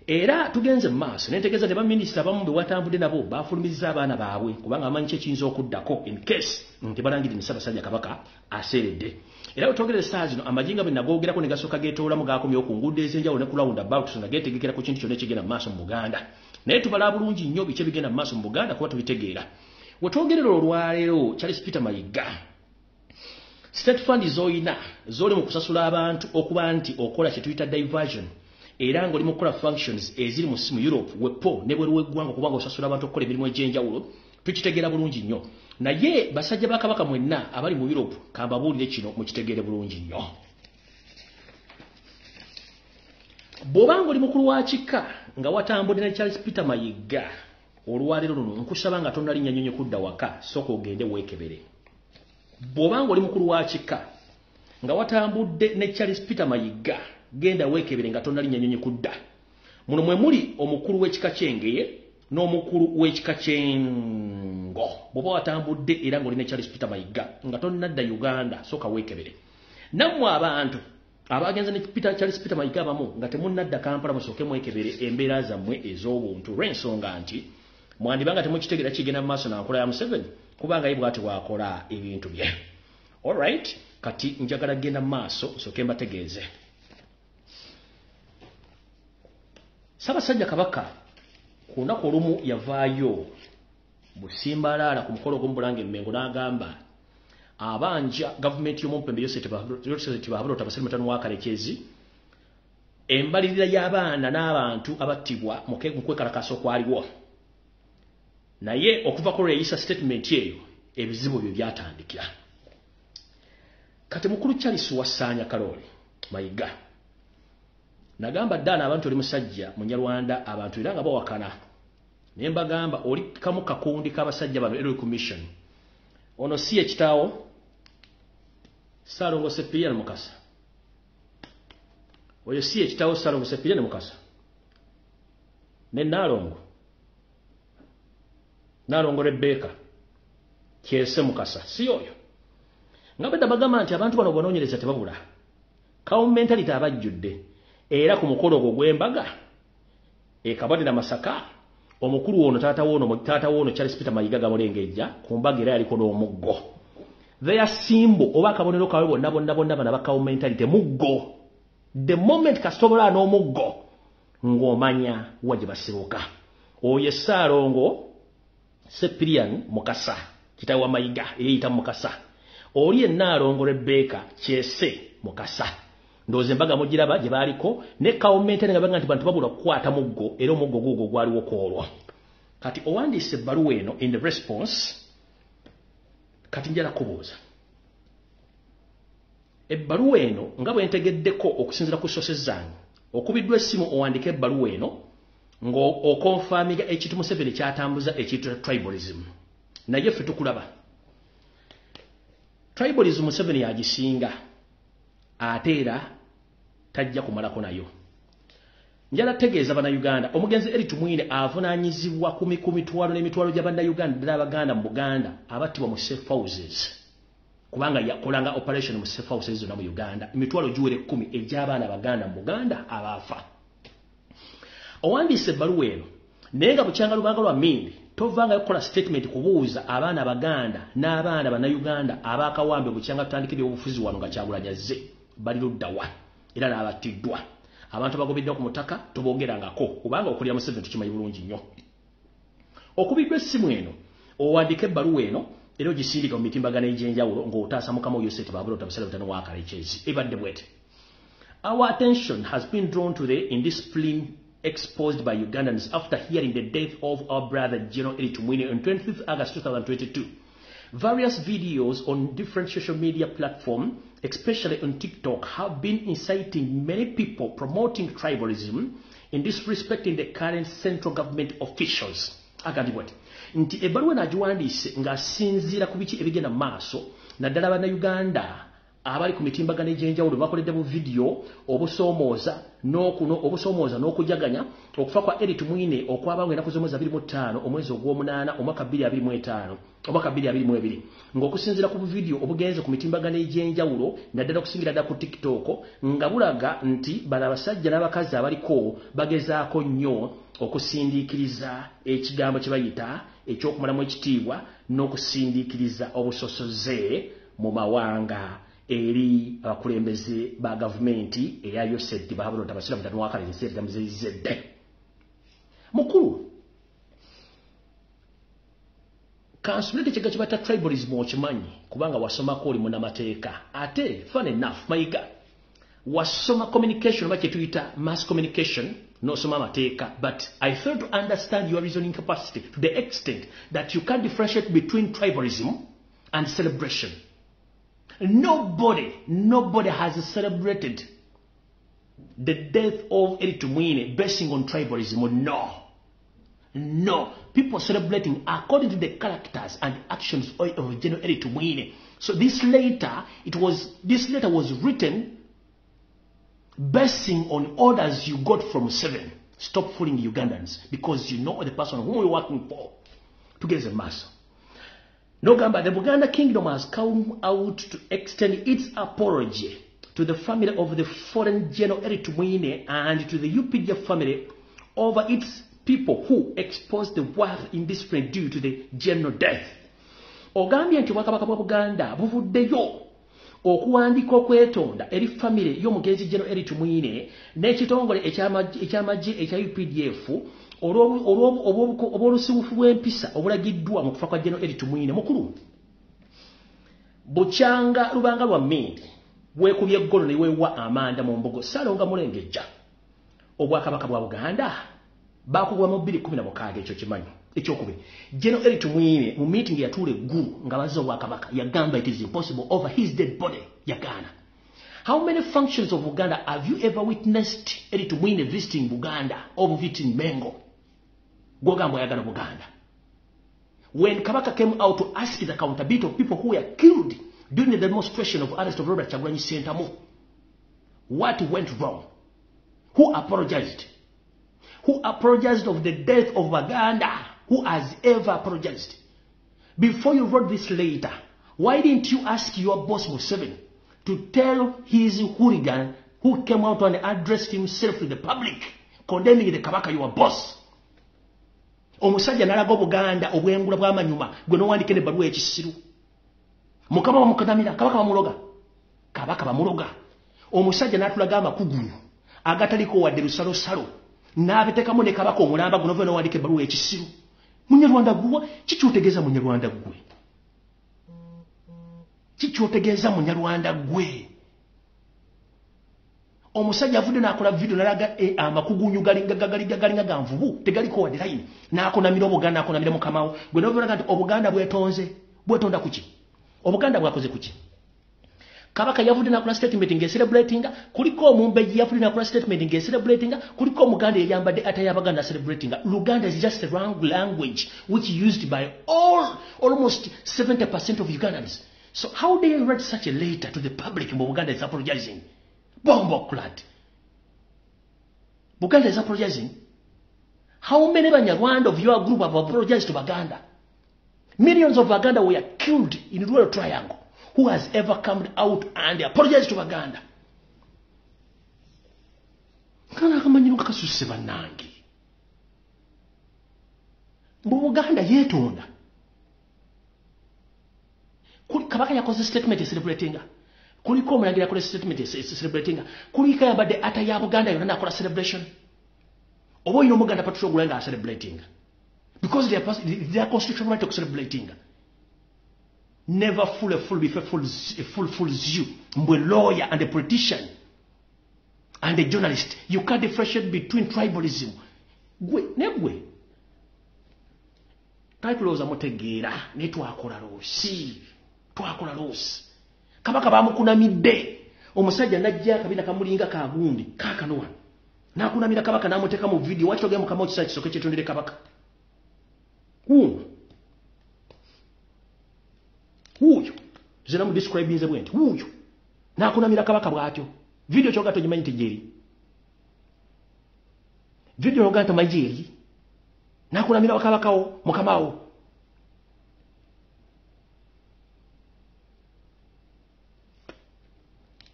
era tugenze mu maaso nentegeeza ne baminisita abamu be watambudde nabo bafulumiza abaana baabwe kubanga bamanyi ekiyinza okuddako in case nti balangirira Ssaabasajja Kabaka aseeredde era otwogere essaawa zino amajinga bwe nagoogerako ne gasooka geetoolamu gaakomyewo ku nguudo ez'enjawulo ne ku roundabout nga geetegekera ku kintu kyonna ekigenda mu maaso mu Buganda naye tubala bulungi nnyo biki ebigenda mu maaso mu Buganda kuba tubitegeera wetwogerera olwaleero Charles Peter Mayiga state fund z'olina z'oli mu kusasula abantu okuba nti okola kye tuyita diversion era ng'oli mu kukola functions eziri mu Europe wepo ne bweru w'eggwanga kubanga osasula abantu okukola emirimu egy'enjawulo tukitegeera bulungi nnyo naye basajja ba Kabaka mwenna abali mu Europe kambabuulire kino mukitegeere bulungi nnyo bw'obanga oli mukulu wa kika nga watambudde ne Charles Peter Mayiga olwaleero luno nkusaba nga tonnalinnya nnyonyo kudda waka sooka ogende weekebere bw'obanga oli mukulu wa kika nga watambudde ne Charles Peter Mayiga genda weekebere nga tonnalinnya nnyonyo kudda muno mwe muli omukulu w'ekika ky'Engeye n'omukulu w'ekika ky'Engo bw'oba watambudde era ng'oli ne Charles Peter Mayiga nga tonnadda Uganda sooka weekebere nammwe abantu abagenza ne Charles Peter Mayiga abamu nga temunnadda Kampala musooke mwekebere embeera zammwe ez'obuntu lw'ensonga nti mwandibanga temukitegeera kigenda mu maaso nankola ya Museveni kubanga ye bw'ati bw'akola ebintu bye alright kati njagala genda mu maaso nsooke mbategeeze Ssaabasajja Kabaka ku lunaku olumu yavaayo busimbalaala ku mukolo gw'omubulange Mmengo n'agamba abanja gavumenti y'omumpembe Joseph Bahabulota Basermitano wa Kalekezi embalirira y'abaana n'abantu abattibwa mu kwekalakaasa okwaliwo naye okuva ku reyisa statement eyo ebizibu byo byatandikira kati mukulu Charles Wasanya Kaloli Mayiga nagamba ddala abantu oli musajja munyarwanda abantu era nga bawakana naye mbagamba oli kamu kakundi k'abasajja bano Eroy Commission ono si ekitaawo Saalongo Sepirian Mukasa oyo si ekitaawo Saalongo Sepirian Mukasa ne Nalongo Rebecca Kyese Mukasa si oyo nga bwe bagamba nti abantu bano bonoonyereza tebabula kawo mentality abajjudde era ku mukolo ogwo gw'embaga ekabadira Masaka omukulu ono taata woono Charles Peter Mayiga gamulengejja ku mbaga era yaliko n'omuggo their symbol oba akabonero kawe bonna bana bakawo mentality muggo the moment kasobola n'omuggo ng'omanya waje basiruka oyo Saalongo Sepirian Mukasa kitaawe wa Mayiga eyita Mukasa oli Nalongo Rebecca Kyese Mukasa ndoze mbaga mugiraba gye baaliko ne kawumente nga banga nti bantu babula kukwata muggo era omuggo gugo gwaliwo koolwa kati owandiise ebbaluwa eno in the response kati njala kubuuza ebbaluwa eno nga bwe ntegeddeko okusinzira ku sources zange okubiddwa essimu owandika ebbaluwa eno ng'okonfamiga ekintu Museveni kyatambuza ekintu tribalism naye ffe tukulaba tribalism Museveni yagisinga ate era tajja kumalako nayo njala tegeeza bannayuganda omugenzi Eri Tumwine avunaanyizibwa ku mitwalo n'emitwalo gy'abannayuganda ddala Abaganda mu Buganda abattibwa mu safe houses kubanga yakolanga operation mu safe houses zonna mu Uganda emitwalo giwere 10 egy'abaana Abaganda mu Buganda abaafa owandiise ebbaluwa eno naye nga bukyanga lubanga lwa mmindi tovanga okukola statement kubuuza abaana Abaganda n'abaana bannayuganda abaakawambe bukyanga tutandikira obufuzi wano nga Kyagulanyi azze bali luddawa era n'abattiddwa abantu bagobeddwa ku mutaka tobongerangako kubanga okulya Museveni tukimanyi bulungi nnyo okubiddwa essimu eno owandika ebbaluwa eno era ogisindika mu mitimbagano egy'enjawulo ng'otaasa Mukama Joseph Bahabulota Basermitano wa Kalekezi ebadde bwete our attention has been drawn to the indiscipline exposed by Ugandans after hearing the death of our brother General Eri Tumwine on 25th August 2022 Various videos on different social media platforms, especially on TikTok, have been inciting many people promoting tribalism in disrespecting the current central government officials. Agambibwa nti ebbaluwa nagiwandiise ng'asinziira ku biki ebigenda mu maaso naddala bannayuganda abali ku mitimbagano egy'enjawulo bakoledde mu video obusoomooza n'okujaganya okufa kwa Eric Mwine okwabanga ennaku z'omwezi 25 omwezi ogw'omunaana omwaka 2022 ng'okusinziira ku video obugenze ku mitimbagano egy'enjawulo naddala okusingira ddala ku TikTok nga bulaga nti bano abasajja n'abakazi abaliko bagezaako nnyo okusindiikiriza ekigambo kye bayita ekyokumalamu ekitiibwa n'okusindiikiriza obusosoze mu mawanga eri abakulembeze ba gavumenti eya Yosedde baabulonda abasiramu tanwakala enseera muzizedde mukulu kansulete kiga kibata tribalism okimanyi kubanga wasomako oli munnamateeka ate fun enough mayiga wasoma communication oba kyetuyita mass communication nosoma amateeka but I fail to understand your reasoning capacity to the extent that you can't differentiate between tribalism and celebration. Nobody has celebrated the death of Eric Mwine basing on tribalism. No. People celebrating according to the characters and actions of General Eric Mwine. So this letter was written basing on orders you got from 7. Stop fooling Ugandans because you know the person whom you're working for. To get the mass. No gamba, the Buganda Kingdom has come out to extend its apology to the family of the fallen General Eric Mwine and to the UPDF family over its people who exposed the war indiscipline due to the general death. Ogambye nti Bwakabaka bwa Buganda buvuddeyo okuwandika okwetonda eri family y'omugenzi General Eric Mwine n'ekitongole ekyamagye ekya UPDF olw'olusibufu bw'empisa obulagiddwa mu kufa kwa General Eric Mwine. Mukulu bukyanga lubanga lwa mmindi weekubye eggolo ne weewa amanda mu mbogo Saalonga Mulengejja Obwakabaka bwa Buganda baakugwa mu 2016 ekyo kimanyi ekyokubiri General Eric Mwine mu meeting yatuula eggulu nga bazza Obwakabaka yagamba it is impossible over his dead body yagaana. How many functions of Uganda have you ever witnessed Eric Mwine visiting Buganda or visiting Mengo? Gogamba yagana Buganda. When Kabaka came out to ask the accountability of people who were killed during the demonstration of arrest of Robert Kyagulanyi Ssentamu, what went wrong? Who apologized? Who apologized of the death of Baganda? Who has ever apologized? Before you wrote this letter, why didn't you ask your boss Museveni to tell his hooligan who came out and addressed himself to the public, condemning the Kabaka, your boss? Omusajja nalaga Buganda obwengula bw'amanyuma gwe n'owandika n'ebbaluwa ekisiru. Mukama bamukadamira, Kabaka bamuloga. Omusajja n'atulaga amakugulu agataliko wadde lusalosalo n'abeteekamu ne Kabaka omulamba guno n'owandika ebbaluwa ekisiru. Munyarwanda gwe kikyotegeeza munyarwanda gwe. Kikyotegeeza munyarwanda gwe. Omusajja avudde n'akola video nalaga amakugunyu galinga ganvubu tegaliko wadde line n'akonamira Obuganda akonamira mukamawo gwe n'ovuga nti Obuganda bwetonda kuki Obuganda bwakoze kuki. Kabaka yavudde n'akola statement ng'ecelebrating kuliko Omumbejji yavudde n'akola statement ng'ecelebrating kuliko Omuganda eyambadde atayabaganda celebrating. Luganda is just a wrong language which used by almost 70% of Ugandans. So how do you write such a letter to the public? Buganda is apologizing. Bombo clad. Buganda is apologizing. How many Banyarwanda of your group have apologized to Baganda? Millions of Baganda were killed in the Royal Triangle. Who has ever come out and apologized to Baganda? Kana kamanyiruka kasuse banangi. Buganda yetonda. Kabaka yakoze statement celebrating. Kuliko omulangira yakola statement celebrating. Kuliko yabadde ataya Buganda yonna nakola celebration. Oba oyina Omuganda patrol nga celebrating. Because they are constitutional right to celebrating. Never fool a fool before a fool fools you. Mbwe lawyer and a politician and a journalist. You can't differentiate between tribalism. Gwe. Taituloza mutegeera ne twakola loosi. Twakola loosi. Kabaka bamukunamidde. Omusajja najja kabina kamulinga ka gundi kakanowa. Nakunamira kabaka namuteka mu video wakitoge mukama okisa kisoke kyetondere kabaka. Uyo. Zina mu describe nze bwenti. Uyo. Nakunamira kabaka bwatyo. Video kyoga tojimanyi tejeri. Video yoga tamajeri. Nakunamira wakabakawo mukamawo.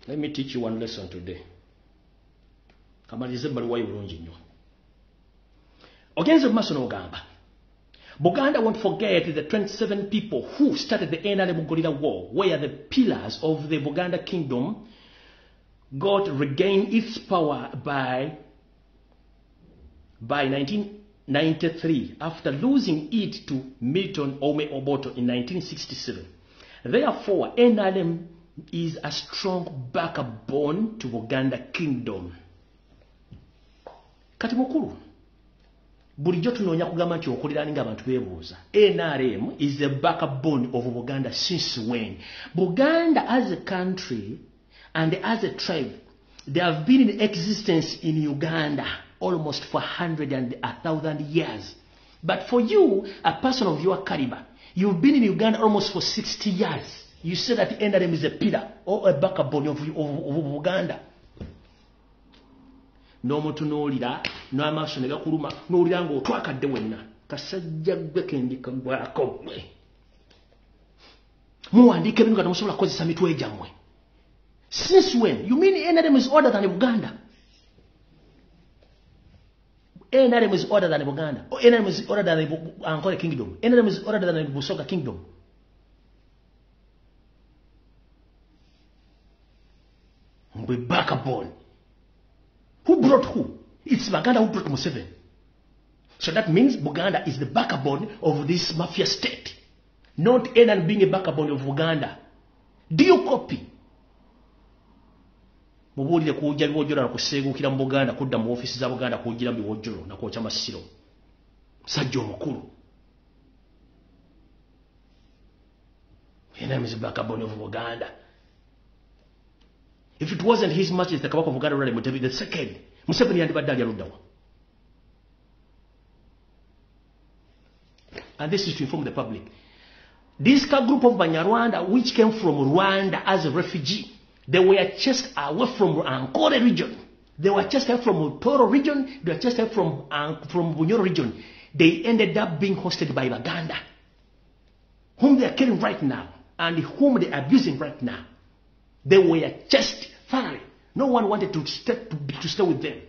Let me teach you one lesson today. Kamalize baluwa y'obulungi nnyo. Ogenze mumaso n'ogamba. Buganda won't forget the 27 people who started the NRM Gorilla War, where the pillars of the Buganda kingdom got regained its power by 1993 after losing it to Milton Ome Oboto in 1967. Therefore, NRM is a strong backbone to Buganda kingdom. Kati mukuru. Bulijjo tunoonya kugamba nti okolera ninga abantu beebuuza. NRM is the backbone of Buganda since when? Buganda as a country and as a tribe, they have been in existence in Uganda almost for 100 and 1,000 years. But for you, a person of your caliber, you've been in Uganda almost for 60 years. You say that NRM is a pillar or a backbone of Uganda. No mutunulira no amaso ne gakuluma n'olira ngo twakadde wenna kasajja gwe kendi kagwako gwe muwandike bino katamusobola kukozesa mitwe jammwe. Since when? You mean NRM is older than Uganda? NRM is older than Uganda. Or NRM is older than Ankole Kingdom. NRM is older than Busoga Kingdom. We backbone. Who brought who? It's Buganda who brought Museveni. So that means Buganda is the backbone of this mafia state. Not NRM being a backbone of Uganda. Do you copy? Mubulire kujja biwojjolo na kuseegukira mu Buganda kudda mu office za Buganda kujjira biwojjolo na kwokya masiro. Sajja omukulu. NRM is the backbone of Buganda. If it wasn't his match, the Kabaka of Uganda would be the second. Museveni yandibadde aluddawa. And this is to inform the public. This group of Banyarwanda, which came from Rwanda as a refugee, they were chased away from Ankole region. They were chased away from Toro region. They were chased away from Bunyoro region. They ended up being hosted by Uganda, whom they are killing right now and whom they are abusing right now. They were chased thoroughly. No one wanted to stay with them.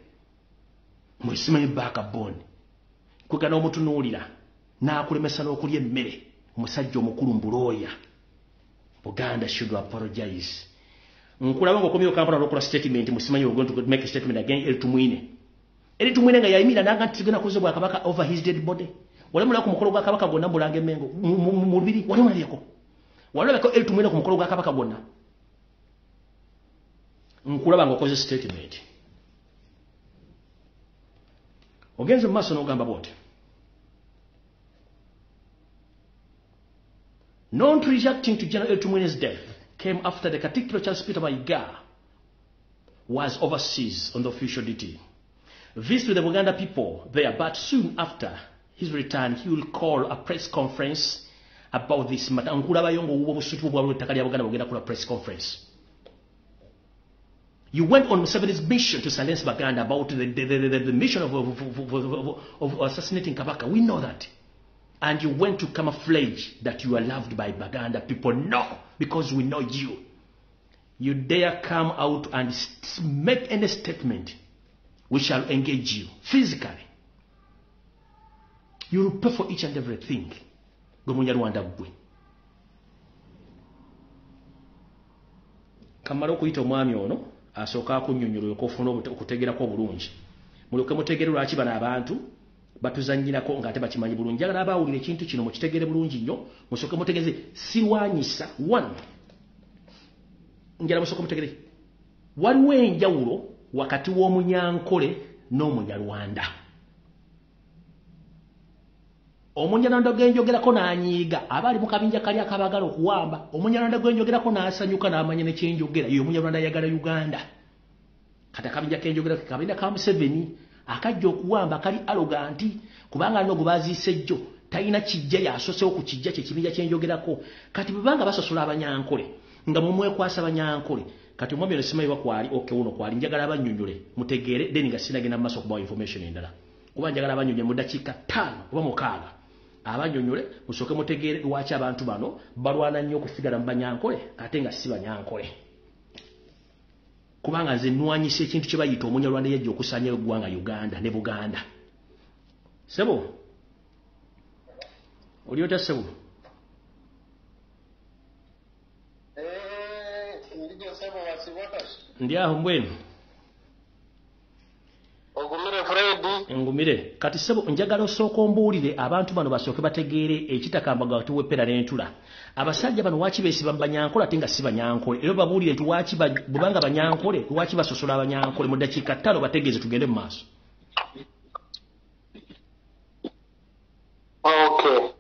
Mwesimanyi backbone. Kwegana omutunuulira n'akulemesa n'okulya emmere omusajja omukulu mbulooya. Buganda should apologize. Nkulaba ng'okomyewo Kampala n'okola statement musimanyi we're going to make a statement again Tumwine. Tumwine nga yayimira n'aga nti tugenda kukozesa Bwakabaka over his dead body. Wali mulaba ku mukolo gwa Kabaka gwonna Mulanga Emmengo mu lubiri wali mulabeko. Walabeko Tumwine ku mukolo gwa Kabaka gwonna. Nkulaba ng'okoze statement. Ogenze maaso n'ogamba bw'oti. Not reacting to General Tumwine's death came after the Katikkiro Charles Peter Mayiga was overseas on the official duty. This to the Buganda people there, but soon after his return, he will call a press conference about this matter. Nkulaba yongo uwo busutu bwa lw'ettaka lya Buganda bugenda kukola press conference. You went on Museveni's mission to silence Baganda about the mission of assassinating Kabaka. We know that. And you went to camouflage that you are loved by Baganda people. No, because we know you. You dare come out and make any statement, we shall engage you physically. You will pay for each and everything. Kamala okuyita omwami ono asooka akunnyonnyola okufuna okutegerako obulungi. Mulyoke mutegere lwaki bano abantu batuzannyirako ng'ate bakimanyi bulungi. Njagala abaawulira ekintu kino mukitegere bulungi nnyo, musooke mutegeeze sirwanyisa. Njagala musooke mutegere. Waliwo enjawulo wakati w'Omunyankole n'Omunyarwanda. Omunyalanda gwenjogerako n'anyiiga abali mu kabinja kali akabagala okuwamba. Omunyalanda gwenjogerako n'asanyuka n'amanya ne kyenjogera. Ye omunyalanda ayagala Uganda. Kata kabinja kenjogera kabinja ka Museveni akajja okuwamba kali arroganti kubanga alina ogubaziisa ejjo talina kijja yasosewo ku kijja kye kibinja kyenjogerako. Kati bwebanga basosola Abanyankole nga mumwekwasa Abanyankole kati omwami ono simanyi kwali uno kwali njagala abannyonnyole mutegeere then nga sinagenda mu maaso okubawa information endala kuba njagala abannyonnyole mu dakiika 5 oba 6 abannyonnyole musooke mutegeere lwaki abantu bano balwana nnyo okusigala mu Banyankole ate nga si Banyankole kubanga nze nnwanyisa ekintu kye bayita Omunyalwanda yajja okusaanya eggwanga Uganda ne Buganda. Sebo oli otya Sebo? Ndi aho mbwenu ogumire Fred ngumire kati Sebo njagala osooka ombuulire abantu bano basooke bategeere ekitakamba gatuwe pera n'entula abasajja bano waaki beesiba mu Banyankole ate nga si Banyankole era babuulire nti waaki bubanga Banyankole waaki basosola Abanyankole mu dakiika 5 bategeeze tugende mu maaso. Okay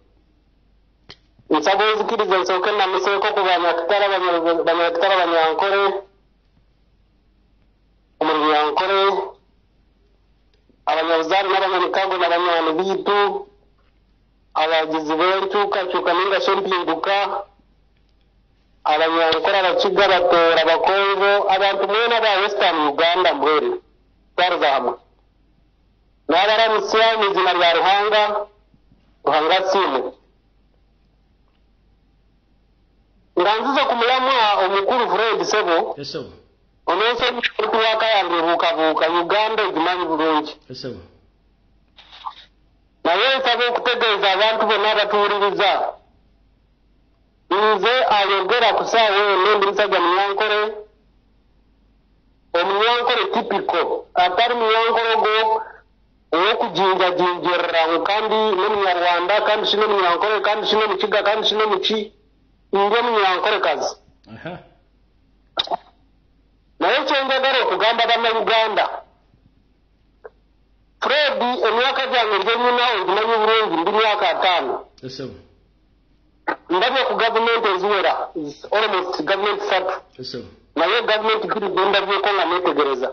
nsaba ozikiriza nsooke namuseeko ku Banyakitala Banyankole Omunyankole Abanyabuzaale n'Abanyamikago n'Abanyani biitu abagizi b'enkyukakyuka n'engasho empinduka Abanyankole Abakiga Batoora Abakongo abantu mwena ba Western Uganda mbwere twarza hamwe n'abaramusya mu izina lya Ruhanga simu nganziza ku mulamwa omukulu Fred Sebo. Yes sir. Onose mukuru wakayange bukabuka Uganda egimanyi bulungi. Yes sir. Naye nsaba okutegeeza abantu bonna abatuwuliriza nze ayogera ku ssaawa eno ndi musajja Munyankole Omunyankole tipiko atari Munyankole gwo ow'okujinjajinjerera kandi n'Omunyarwanda kandi sino Munyankole kandi sino Mukiga kandi sino Muki ndi Omunyankole kazi. Naye kyenjagala okugamba Bannayuganda Fred emyaka gyange nze nyina ogimanyi bulungi ndi myaka 5. Ndabye ku gavumenti eziwera almost government 3. Naye gavumenti giri gendabyeko nga neetegereza.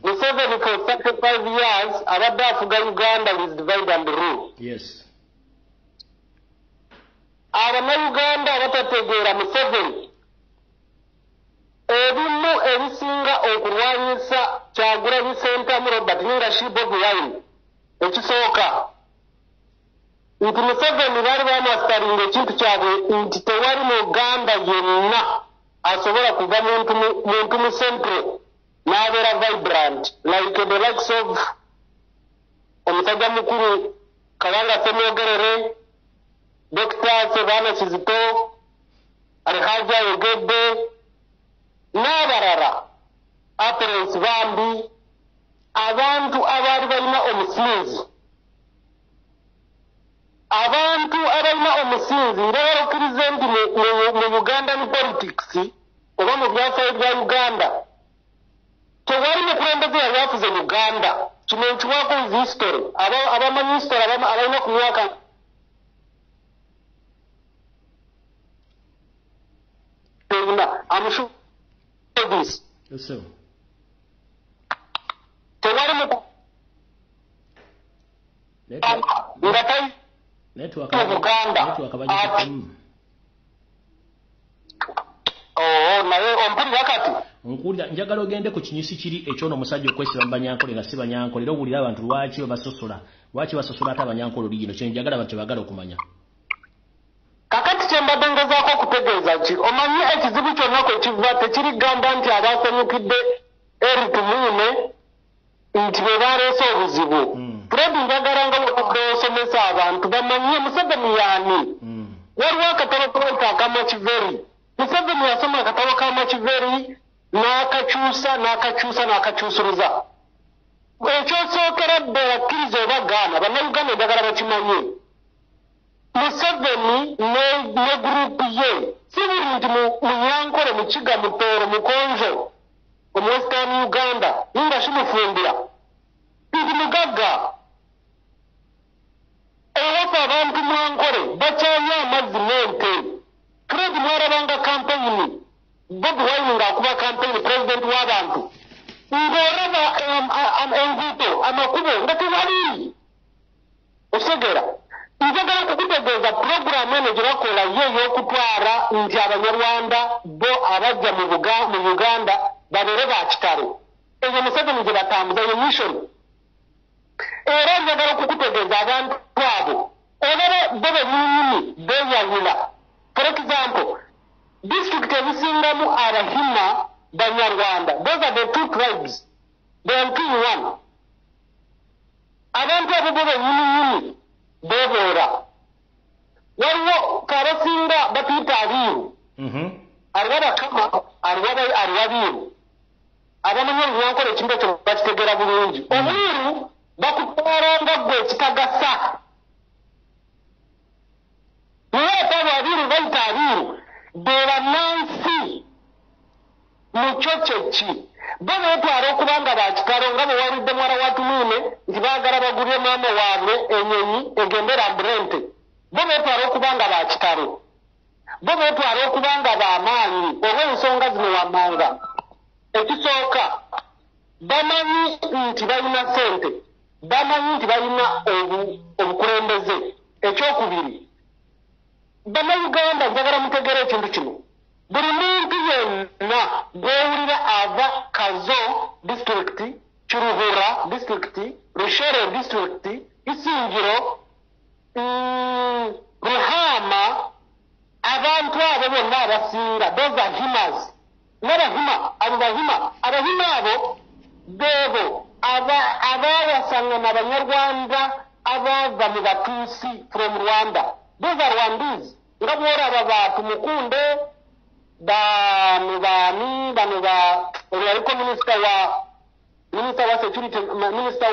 Museveni for 35 years abadde afuga Uganda with divide and rule. Yes. Abannayuganda abatategeera Museveni ebimu ebisinga okulwanyisa Kyagulanyi Ssentamu Robert Leadership of Wine ekisooka nti Museveni baali bamastaringa ekintu kyabwe nti tewali Muganda yenna asobola kuva muntu mu centro n'abeera vibrant like the likes of omusajja mukulu Kabanga Semwogerere Dr. Sebana Kizito Alhaji Ayogedde n'abalala Apres Bambi abantu abaali balina omusinzi nga balukkirize nti mu Ugandan politics oba mu byafaayo bya Uganda tewali mukulembeze yali afuze Uganda kino nkiwaako with history abamanyi history abalina ku myaka I'm sure this. Yes sir. Tewali mu network Uganda naye ompulira kati nkulira njagala ogende ku kinyusi kiri ekyono omusajja okwesiba mu Banyankole nga si Banyankole era owulira abantu lwaki basosola ate Abanyankole oli gino kye njagala abantu bagala okumanya. Kakati kyembadde ngezaako okutegeeza ki omanyi ekizibu kyonna kwe kiva tekiri gamba nti abasanyukidde Eritumuune nti be baleese obuzibu. Fred njagala nga bwekudde osomesa abantu bamanye Museveni yaani. Waliwo akatabo kayita akamakiveri. Museveni yasoma akatabo k'amakiveri n'akakyusuruza. Ekyosookera ddala kkiriza oba gaana Bannayuganda njagala bakimanye. Museveni ne gurupu ye si buli nti Munyankole Mukiga Mutooro Mukonjo omu Western Uganda ninga kimufumbira nti mugagga ewasa abantu mwankole bakyanya amazzi n'ente. Fred mwarabanga campaign Bobi Wine ng'akuba campaign president w'abantu ng'oraba enguudo amakubo nga tewali otegera. Njagala kukutegeeza puroguramu eno gye bakola ye ey'okutwala nti Abanyarwanda bo abajja mu Uganda babeere ba kitalo. Eyo Museveni gye batambuza ye mission. Era njagala okukutegeeza abantu abo olaba bo bennyini beeyawula. For example, district ebisingamu Abahima Banyarwanda, those are the two tribes. They are two in one. Abantu abo bo bennyini beeboora. Waliwo kabasinga batuyita abiiru. Aliwo Bakama, aliwo abiiru. Abamanyi olunyankole ekintu ekyo bakitegeera bulungi. Obwiru bakutwalanga ggwe ekitagasa. Naye ate abo abiiru bayita abiiru be bannansi mu kyo kyeki. Bo beetwala okuba nga bakitalo nga bwe walidde mwala wa Tumuune nti baagala bagulye maama waabwe ennyonyi egendera Brente. Bo beetwala okuba nga bakitalo. Bo beetwala okuba nga b'amaanyi olw'ensonga zino wammanga. Ekisooka bamanyi nti balina ssente, bamanyi nti balina obukulembeze. Ekyokubiri, Bannayuganda njagala mutegeere ekintu kino. Buli muntu yenna gw'owulira ava Kazo district, Kiruhura district, Rushere district, Isingiro, Ruhama, abantu abo bonna abasinga, those are Himas. N'Abahima, Abahima abo beebo abaawasanga n'Abanyarwanda abaava mu Batuusi from Rwanda. Those are Rwandese. Nga bw'olaba ba Tumukunde, bano yaliko minisita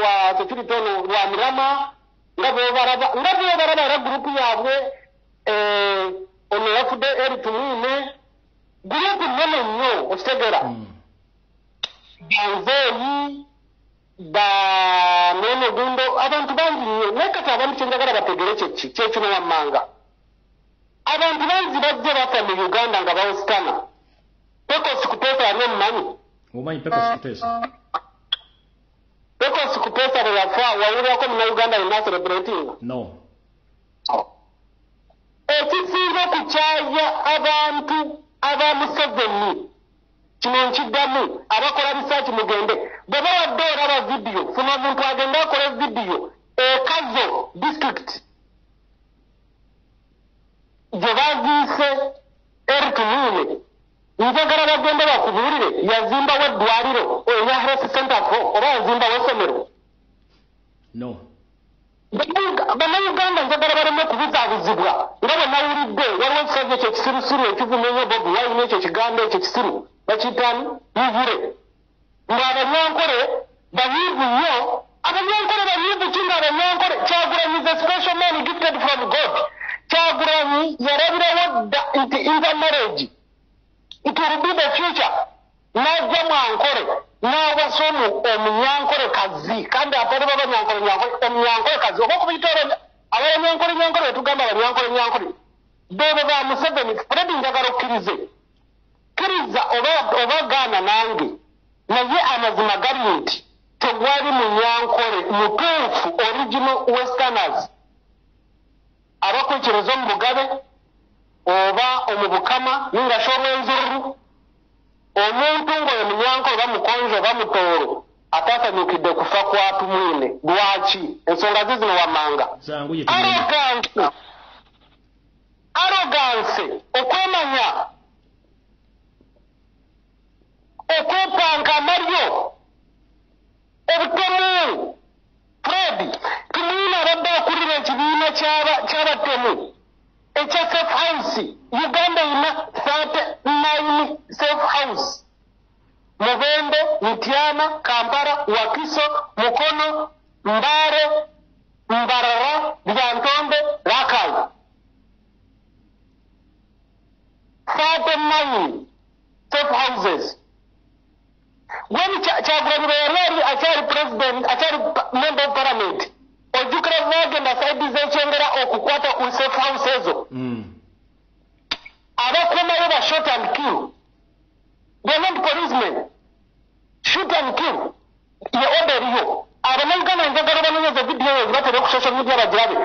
wa security ono Lwamirama, nga bw'obalaba era gurupu yaabwe ono yafudde eri Tumuine. Gurupu nnene nnyo okitegeera. Banzeeyi, Nene Gundo, abantu bangi nnyo. Naye kati abantu kye njagala bategere kyekino wammanga. Abantu bangi bajja bafa mu Uganda nga bawusikana. Pecos Kuteesa yali omumanyi? Omanyi Pecos Kuteesa? Pecos Kuteesa bwe yafa wawulirako Munnayuganda yenna celebrating? No. Ekisinga okukyaya abantu aba Museveni kino nkiddamu abakola bisaaki mugende bwe bawadde olaba vidiyo funa omuntu agenda akola vidiyo Kazo district gye baziise eri Tumuine njagala bagende bakubuulire yazimbawo eddwaliro eya health center oba yazimbawo essomero. No. Bannayuganda njagala baleme okubuzaabuzibwa nga bwe nawulidde waliwo ekisajja ekyo ekisirusiru ekivumenya Bobi Wine ekyo ekigambo ekyo ekisiru bakiyitaani yivule ng'Abanyankole banyiivu nnyo. Abanyankole banyiivu ki ng'Abanyankole Kyagulanyi is a special man gifted from God. Kyagulanyi yarabirawo dda nti intermarriage it will be the future. N'ajja Mwankole n'awasa omunyankole kazi kandi atali omunyankole kazi oba okubiyita Abanyankole tugamba Abanyankole beebo ba Museveni. Fred njagala okkiriza oba gaana nange naye amazima gali nti tegwali Munyankole mutuufu original westerners abakwekireza omu Bugabe oba omu Bukama ningasha olw'enzururu. Omuntu ng'oyo Munyankole bamukonje oba mutooro ataasanyukidde kufa kwa Tumuine. Lwaki? Ensonga zino wammanga. Arrogance, okwemanya, okwepanka amalyo, obutemu. Fred Tumuine abadde akulira ekibiina ky'abatemu ekya safe house. Uganda erina 39 safe house. Mubende, Mityana, Kampala, Wakiso, Mukono, Mbare, Mbarara, Lyantonde, Rakai. 39 safe houses. When Kyagulanyi yali akyali president, akyali member of parliament, ojjukira bagenda saidi z'ekyengera okukwata ku safe house ezo abakuumayo ba shot and kill. They are not policemen. Shoot and kill. Ye order yo. Abanyampi njagala banoonyeza video ezo batera ku social media bagirabe.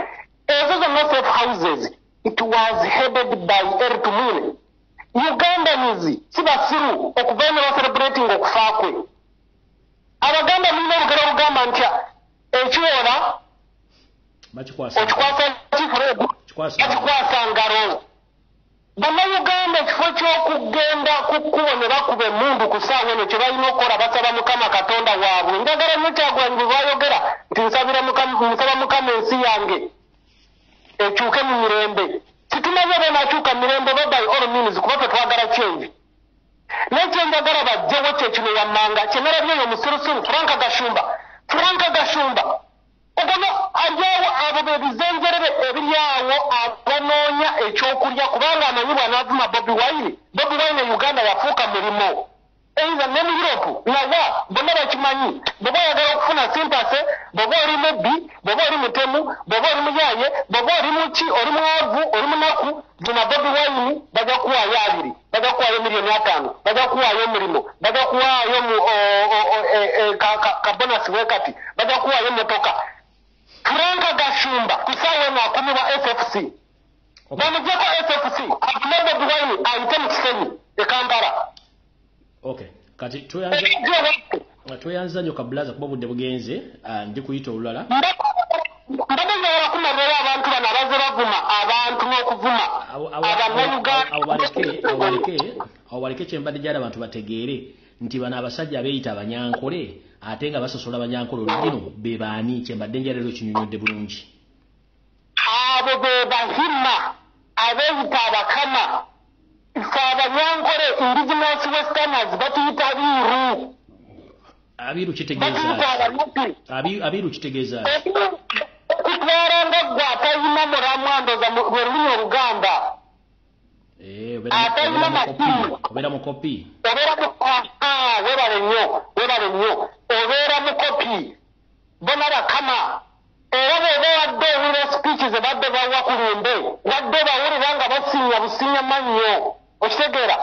Ezo zonna safe houses. It was headed by Tumwine. Ugandans si basiru okuvaana ba celebrating okufa kwe. Abaganda mulina olugero olugamba nti ekiwola okikwasa kifred akikwasa ngalo. Bannayuganda ekifo ky'okugenda ku kkubo ne bakuba emmundu ku ssaawa eno kye balina okukola basaba Mukama Katonda waabwe. Njagala nnyo Kyagulanyi bw'ayogera nti nsaba Mukama ensi yange ekyuke mu mirembe. Situmaze beenakyuka mirembe by all means kuba tetwagala change. Nekyo njagala bajjewo kye kino wammanga kye nalabye eyo musirusiru Franka Gashumba. Ogono ajaawo abo bebizenjerere ebiryawo abanoonya ekyokulya kubanga amanyibwa n'avuma Bobi Wine Uganda yafuuka mulimo. Eiza ne mu Europe nawa bonna bakimanyi bw'oba oyagala okufuna simpase bw'oba oli mubbi bw'oba oli mutemu bw'oba oli muyaaye bw'oba oli muki oli mwavu oli munaku vuma Bobi Wine bajja kuwaayo 2 bajja kuwaayo $5,000,000 bajja kuwaayo omulimo bajja kuwaayo ka bonus wekati bajja kuwaayo emmotoka. Franka Gashumba kusaawa eno akumibwa SFC. Bamuggyeko SFC akume Bobi Wine ayite mu Kisenyi e Kampala. Okay, kati tweyanza nnyo kabulaza kuba budde bugenze ndi kuyita olulala. Mbadde njagala kumalirayo abantu bano abaze bavuma abantu n'okuvuma awo baleke kye mbadde gyali abantu bategeere nti bano abasajja abeeyita abanyankole ate nga basosola abanyankole olugino be baani kye mbadde njala leero kinyonyodde bulungi. Abo be bahima abeeyita abakama. Ife abanyankole indigenous westerners batuyita abiru kitegeeza okutwala nga gwe atayina mulamu andoza lwe lulimi Oluganda atayina makulu obeera mukopi webale nnyo obeera mukopi bona bakama era bw'oba wadde owulira speech ze badde bawa ku lumbe wadde bawulira nga basinya businya mannyo okitegeera.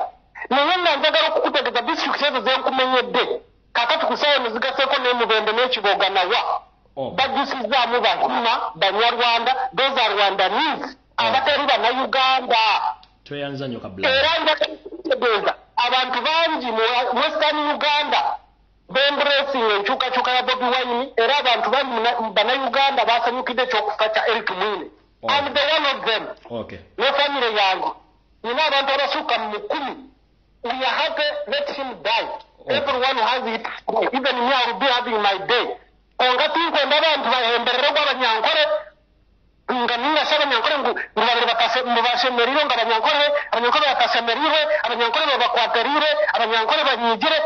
Naye nga njagala okukutegeeza disitulikiti ezo zenkumenyedde kakati ku ssaawa eno zigaseeko n'emubende n'ekiboga nawa bajjusizaamu bahima banyarwanda those are Rwandanese abatali bannayuganda. Tweyanza nnyo kabulaza. Era njagala okukutegeeza abantu bangi mu western Uganda bembracing enkyukakyuka ya Bobi Wine era abantu bangi mu bannayuganda basanyukidde ekyokufa kya Tumwine. I'm the one of them. Ne famire yange nina abantu abasukka mu 10. We are happy, let him die. Everyone has it. Even me, I will be having my day. Ongati nkwenda abantu bahemberere gw'abanyankole nga ninga saba nyankole ngubabire mubashemerire nga abanyankole batasemerire abanyankole babakwaterire abanyankole banyigire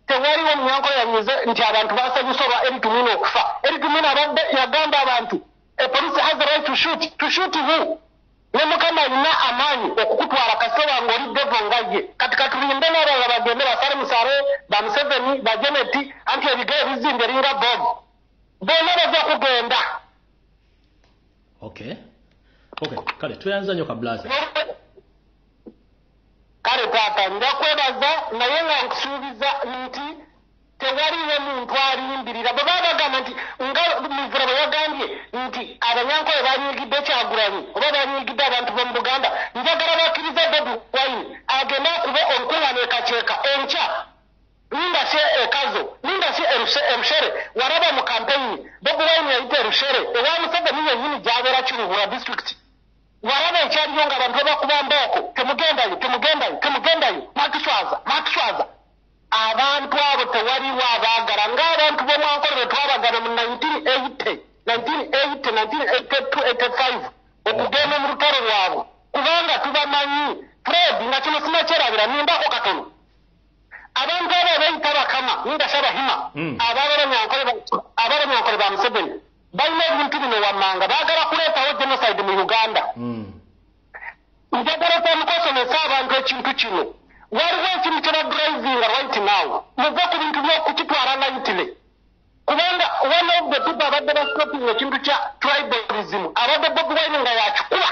tewaliwo omunyankole yanyize nti abantu basanyusa olwa Tumwine okufa. Tumwine abadde yagamba abantu police has the right to shoot who? Ne Mukama alina amaanyi okukutwala kasita ng'oli devo nga ye. Kati katulinde n'abalala bagende basale musale ba Museveni ba Jeneti anti ebigere bizimbe eringa bomu. Bonna bajja kugenda. Okay, kale tweyanza nnyo kabulaza. Kale taata njakwebaza naye nga nkusuubiza nti tewaliwo muntu alindirira bwe babagamba nti nga muvura bwe yagambye nti abanyankole banyigidde Kyagulanyi oba banyigidde abantu b'omu Buganda njagala bakkiriza Bobi Wine agende akube olukuŋŋaana ekaceeka enkya ninga si ekazo ninga si erushere waraba mu kampeyini Bobi Wine yayita erushere ewa Museveni yennyini gy'abeera Kiruhura district waraba ekyaliyo nga abantu babakuba mbooko temugendayo Okuswaza abantu abo tewaliwo abaagala ng'abantu b'omwankole bwe twabagana mu 1980 okugenda mu lutalo lwabwe kubanga tubamanyi Fred nga kino sinakyerabira nimbako katono abantu abo abeeyita bakama ninga sabahima ababanyankole ba Museveni balina ebintu bino wammanga baagala kuleetawo genocide mu Uganda. Njagala kwamukosomesa abantu ekintu kino waliwo ekintu kye badrivinga right now muve ku bintu by'okukitwala lightly kubanga one of the people abadde bastoping ekintu kya abadde Bobi Wine nga yakikuba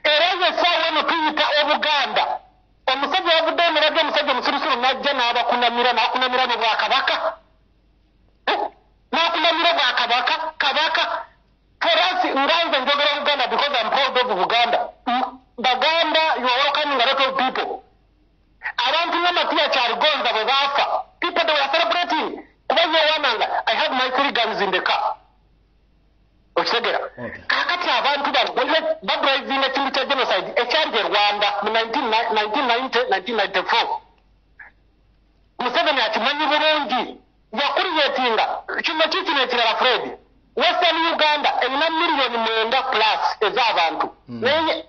era yesawa eno tuyita Obuganda omusajja yavudde emirage omusajja omusirusiru najja n'abakunamira mu Bwakabaka n'akunamira Bwakabaka kabaka forasi nganze njogera Buganda because I'm proud of Buganda. Baganda, you are welcoming a lot of people. Abantu n'amatiya kyaligonza bwe baafa, people they were celebrating. I have my 3 guns in the car. Okitegeera. Kakati abantu badraivinga ekintu kya genocide ekyali e Rwanda mu 1994. Museveni akimanyi bulungi yakuliyetinga kino kiki nekirala Fred. Western Uganda erina miliyoni 9 plus ez'abantu. Naye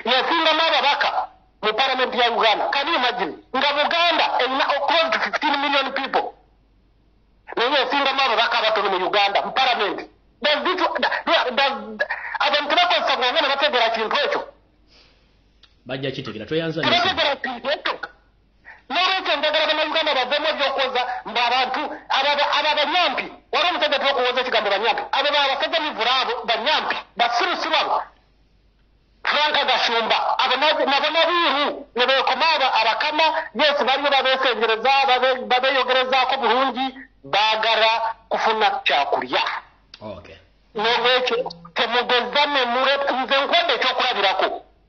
yasinga n'ababaka mu parliament ya Uganda. Can you imagine? Nga Buganda erina close to 15 million people. Naye yasinga n'ababaka abatono mu Uganda mu parliament. Abantu bakozesa bwongana bategera kintu ekyo. Bajja kitegera toyanza bategera kintu ekyo. N'olwekyo njagala bannayuganda baveemu ebyokuwoza mbu abantu abanyampi wali omusajja tubakuwoza ekigambo banyampi abo babasajja mivula abo banyampi basirusiru abo Franka Gashumba abo nabo nabiiru ne beekoma abakama yesu baliyo babeesengereza babeeyogerezaako bulungi baagala kufuna kyakulya. N'olwekyo temugeza nze nkwenda ekyokulabirako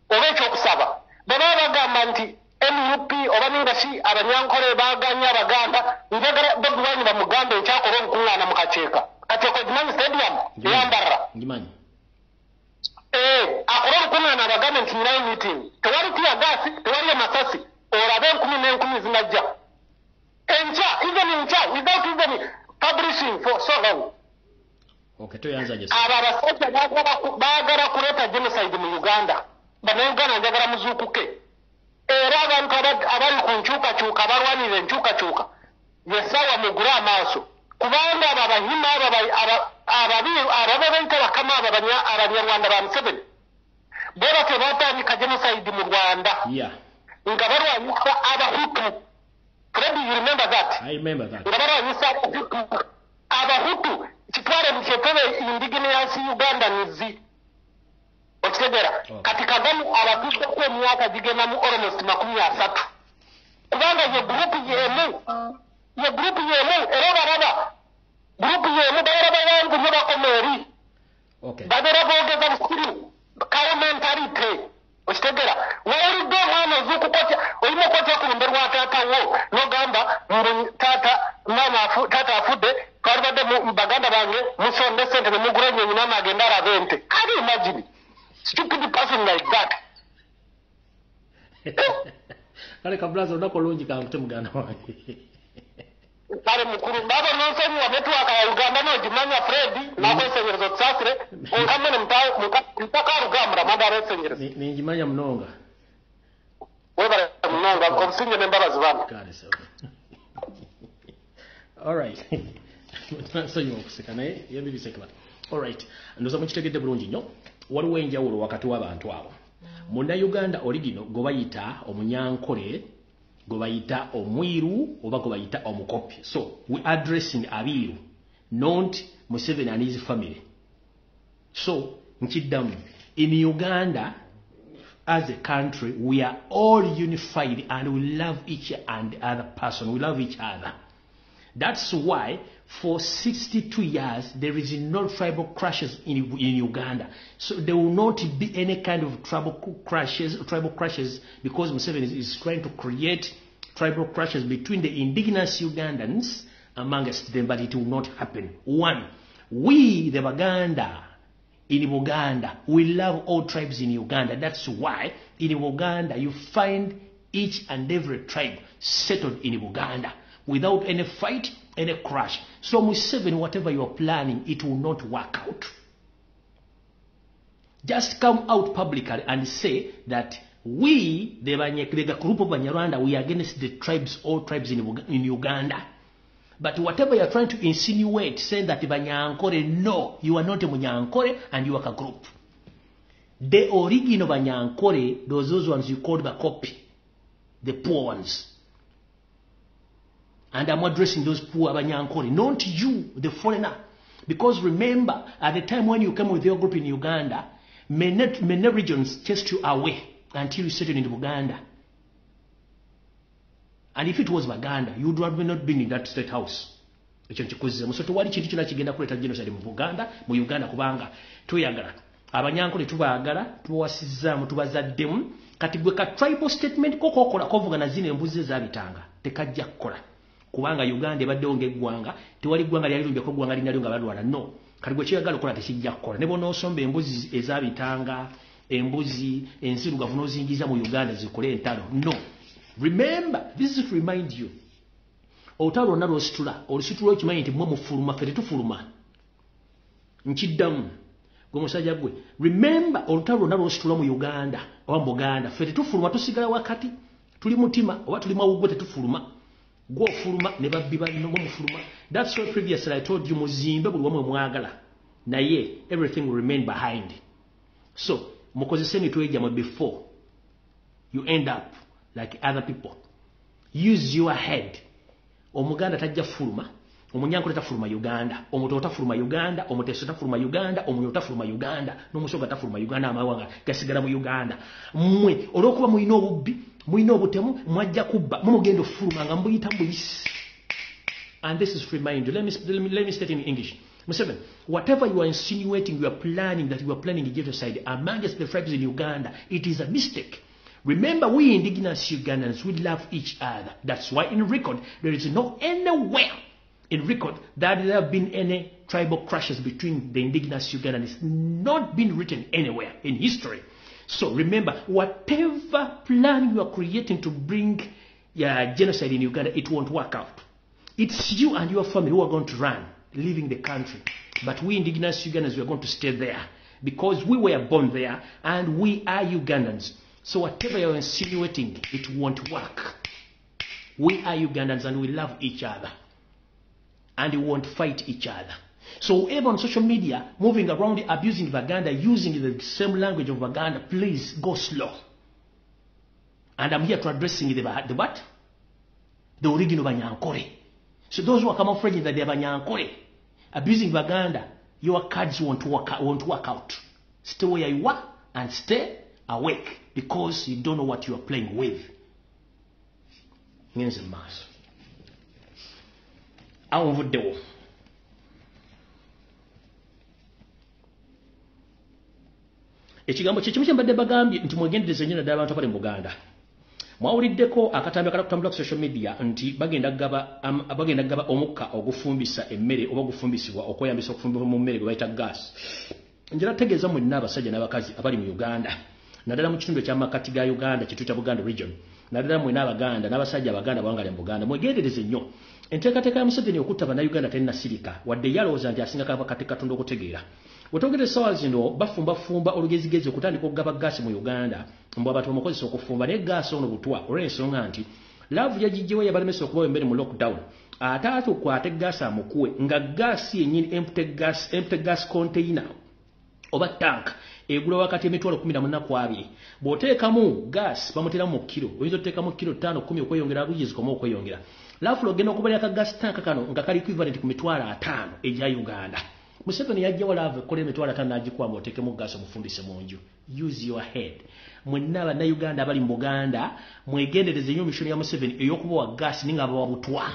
oba ekyokusaba baba bagamba nti MUP oba ningashi Abanyankole baaganya Abaganda njagala Bobi Wine bamugambe ekyakola omukuŋŋaana mu kaceeka Gimanyi stadium eyambarra akola omukuŋŋaana abagambe nti nyinayo meeting tewali tiya gaasi tewali amasasi olabe 10 zinajja enkya even enkya without even publishing for so long. Abo abasajja baagala kuleeta genocide mu Uganda. Bannayuganda njagala muzuukuke. Era abantu abali ku nkyukakyuka abalwanira enkyukakyuka yessaawa mugule amaaso. Kubanga abo abahima ababeeyita bakama Abanyarwanda ba Museveni bo batyo baatandika genocide mu Rwanda nga balwanyisa Abahutu. Fred, you remember that? I remember that. Nga balwanyisa Abahutu kitwale mu kyetebe indigenous Ugandans. Okitegeera kati Kagame abatuddeko emyaka gigendamu almost 30 kubanga ye group yemu era baraba group yemu baraba bangu nyo bakomeri babeera boogeza busirimu parliamentarite. Okitegeera wawulidde omwana ozuukukotya olina okotya ku lumbe lwa taatawo n'ogamba mbu taata afudde twalibadde mu baganda bange musonde sente ne mugula ennyonyi n'amagenda alabe ente. Can you imagine? Stupid person like that. Kale kablaza olunaku olungi kankute muganda wange. Kale mukulu baba nonsonyi wa network ya Uganda n'ogimanya Fred n'akwesengereza otusasire onkamene mpaka Rugambura mwagala esengereza. Ningimanya munonga. Webala munonga obusinge n'embabazi bano. Kale sawa. All right. Nsonyi okuseka naye yebibiseka bati. All right. Ndoza mukitegedde bulungi nnyo. Waliwo enjawulo wakati w'abantu abo. Munnayuganda oligino gwe bayita Omunyankole, gwe bayita Omwiru oba gwe bayita Omukopi. So we addressing Abiru, not Museveni and his family. So nkiddamu, in Uganda as a country we are all unified and we love each and other person. We love each other. That's why for 62 years there is no tribal crashes in Uganda. So there will not be any kind of tribal crashes because Museveni is trying to create tribal crashes between the indigenous Ugandans amongst them, but it will not happen. One, we the Baganda in Uganda, we love all tribes in Uganda. That's why in Uganda you find each and every tribe settled in Uganda without any fight, any crash. So Museveni, whatever you are planning, it will not work out. Just come out publicly and say that we, the group of Banyarwanda, we are against the tribes, all tribes in Uganda. But whatever you are trying to insinuate, saying that Banyankore, no, you are not a Banyankore and you are a group. The original Banyankore, those ones you called the copy, the poor ones. And I'm addressing those poor Abanyankole, not you, the foreigner. Because remember, at the time when you came with your group in Uganda, many regions chased you away until you settled in Uganda. And if it was Baganda, you would have not been in that state house. So to wali chintu chona kigenda kuleta genocide mu Uganda kubanga tuyagala abanyankole tubagala tuwasizzamu tubazaddemu kati gwe ka tribal statement koko kola kovugana zine embuzi zabitanga tekajja kukola kubanga Uganda ebaddewo ng'eggwanga tewali ggwanga lyali lumbeko ggwanga linalyo nga balwana no kati gwe kiyagala okukola tekijja kukola ne bonoosomba embuzi ezabitanga embuzi enzirugavu n'ozingiza mu Uganda zikole entalo no. Remember, this is to remind you. Otalo na olusitula okimanyi nti mwe mufuluma fere tufuluma. Nchiddamu. Gwe musajja gwe. Remember, olutalo na olusitula mu Uganda, oba Buganda, fere tufuluma tusigala wakati. Tuli mutima, oba tuli mawugwe tetufuluma. Gwo ofuluma ne babbi balino mufuluma. That's why previously I told you muzimbe buli wamu mwagala. Naye everything will remain behind. So, mukozese emitwe gyamwe before you end up like other people. Use your head. Omuganda tajja fuluma, omunyankole tafuluma Uganda, omuto tafuluma Uganda, omuteso tafuluma Uganda, omunyo tafuluma Uganda, n'omusoga tafuluma Uganda amawanga gasigala mu Uganda. Mmwe olwokuba muyina obubbi, muyina obutemu, mwajja kubba, mumugenda ofuluma nga mbuyita mbuyisi. And this is remind you. Let me state in English. Museveni, whatever you are insinuating, you are planning genocide amongst the tribes in Uganda, it is a mistake. Remember, we indigenous Ugandans, we love each other. That's why in record, there is no anywhere in record that there have been any tribal clashes between the indigenous Ugandans. It's not been written anywhere in history. So remember, whatever plan you are creating to bring genocide in Uganda, it won't work out. It's you and your family who are going to run, leaving the country. But we indigenous Ugandans, we are going to stay there because we were born there and we are Ugandans. So whatever you're insinuating, it won't work. We are Ugandans and we love each other. And we won't fight each other. So whoever on social media, moving around, abusing Baganda, using the same language of Baganda, please go slow. And I'm here to addressing the what? The origin of Abanyankole. So those who are camouflaging that they're Abanyankole, abusing Baganda, your cards won't work out. Stay where you are and stay awake. Because you don't know what you are playing with. Ngenze maso. Awuvuddewo. Ekigambo kyekimu kyembadde bagambye nti mwegendereze nnyo naddala abantu abali mu Buganda. Mwawuliddeko akatambi akala kutambula ku social media nti bagenda gaba omukka ogufumbisa emmere oba ogufumbisibwa okweyambisa okufumbibwa mu mmere gwe bayita gas. Njala tegeeza mwenna abasajja n'abakazi abali mu Uganda. Naddala mu kitundu ekyamakati ga Uganda kituyita Buganda region. Naddala mwena Abaganda n'abasajja Abaganda bawangale mu Buganda. Mwegendereze nnyo. Enteekateeka ya Museveni okutta Bannayuganda tennasirika wadde yalowooza nti asinga kati Katonda okutegeera. Wetwogere essaawa zino bafumba olugezigezi okutandika okugaba gaasi mu Uganda mbu abantu bamukozesa okufumba naye gaasi ono butwa olw'ensonga nti laavu yagijjewo yabalemesa okubawa emmere mu lockdown. Ate atukwate gaasi amukuwe nga gaasi yennyini empty gas container oba tank egula wakati emitwalo 14 bw'oteekamu gas bamuteramu mu kilo oyinza oteekamu kilo 5-10 okweyongera buyinza koma okweyongera laafu ogenda okubalira ka gas tank kano nga kali equivalent ku mitwalo 5 egya Uganda. Museveni yajjawo laavu ekola emitwalo 5 n'agikuwamu oteekemu gas omufundise mu nju. Use your head. Mwenna Bannayuganda abali mu Buganda mwegendereze nnyo mishoni ya Museveni ey'okubawa gas ninga abawa butwa.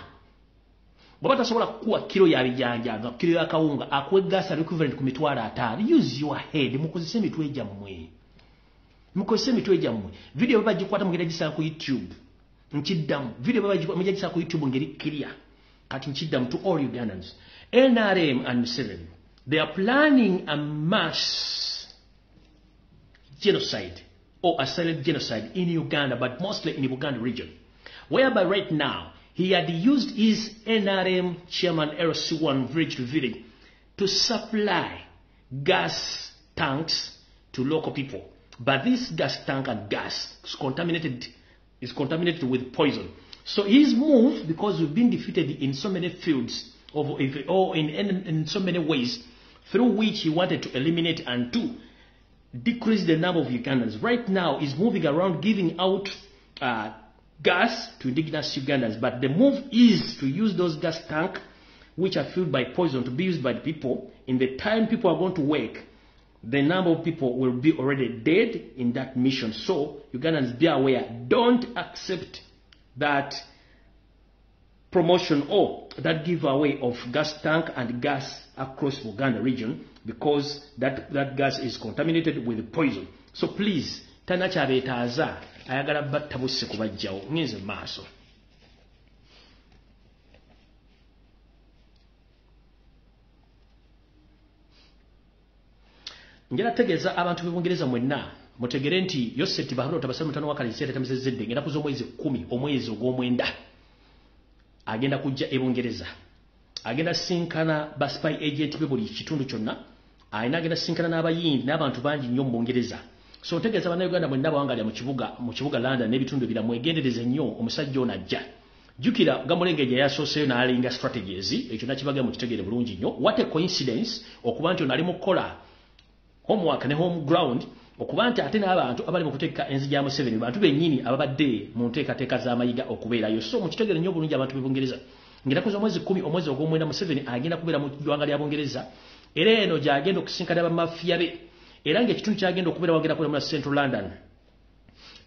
Bw'oba tasobola kukuwa kilo ya bijanja nga kilo ya kawunga akuwe gas equivalent ku mitwalo 5. Use your head. Mukozese emitwe gyammwe. Video baba gikwata mugenda gisanga ku YouTube. Nkiddamu. Video baba mugenda gisanga ku YouTube ngeri clear. Kati nkiddamu to all Ugandans. NRM and Museveni, they are planning a mass genocide or a silent genocide in Uganda, but mostly in the Buganda region, whereby right now he had used his NRM chairman LC1 village to village to supply gas tanks to local people. But this gas tank and gas is contaminated with poison. So he's moved because we've been defeated in so many fields or in so many ways through which he wanted to eliminate and to decrease the number of Ugandans. Right now he's moving around giving out gas to indigenous Ugandans, but the move is to use those gas tanks which are filled by poison to be used by the people, in the time people are going to work, the number of people will be already dead in that mission. So Ugandans, be aware, don't accept that promotion or that giveaway of gas tank and gas across Uganda region, because that gas is contaminated with poison. So please, tanachabetaza ayagala batta busse kubajjawo ngenze maaso. Njala tegeza abantu b'Ubungereza mwenna mutegere nti Yoseti Bahalo tabasama mutano wakali sete tamizezedde ngenda kuzo mwezi 10 omwezi ogw'omwenda agenda kujja Ebungereza, agenda sinkana ba spy agent be buli kitundu kyonna, ayina agenda sinkana n'abayindi n'abantu bangi nnyo mu Bungereza. So ntegeeza bannayuganda mwenna bawangalya mu kibuga London n'ebitundu bira mwegendereze nnyo omusajja ono ajja. Jukira Gamulengeja yasoseyo n'alinga strategies, ekyo nakibaga mu kitegere bulungi nnyo. What a coincidence okuba nti ono ali mu kukola homework ne home ground okuba nti ate n'abantu abali mu kuteeka enzija mu 7 bantu bennyini ababadde mu nteekateeka z'amayiga okubeerayo. So mu kitegere nnyo bulungi abantu b'Ebungereza ngenda kuza mwezi 10 omwezi ogw'omwenda mu 7 agenda kubeera mu ggwanga lya Bungereza, era eno gy'agenda okusinkana bamafiya be, era ng'ekitundu ky'agenda okubeera wagenda kubeera mu Central London,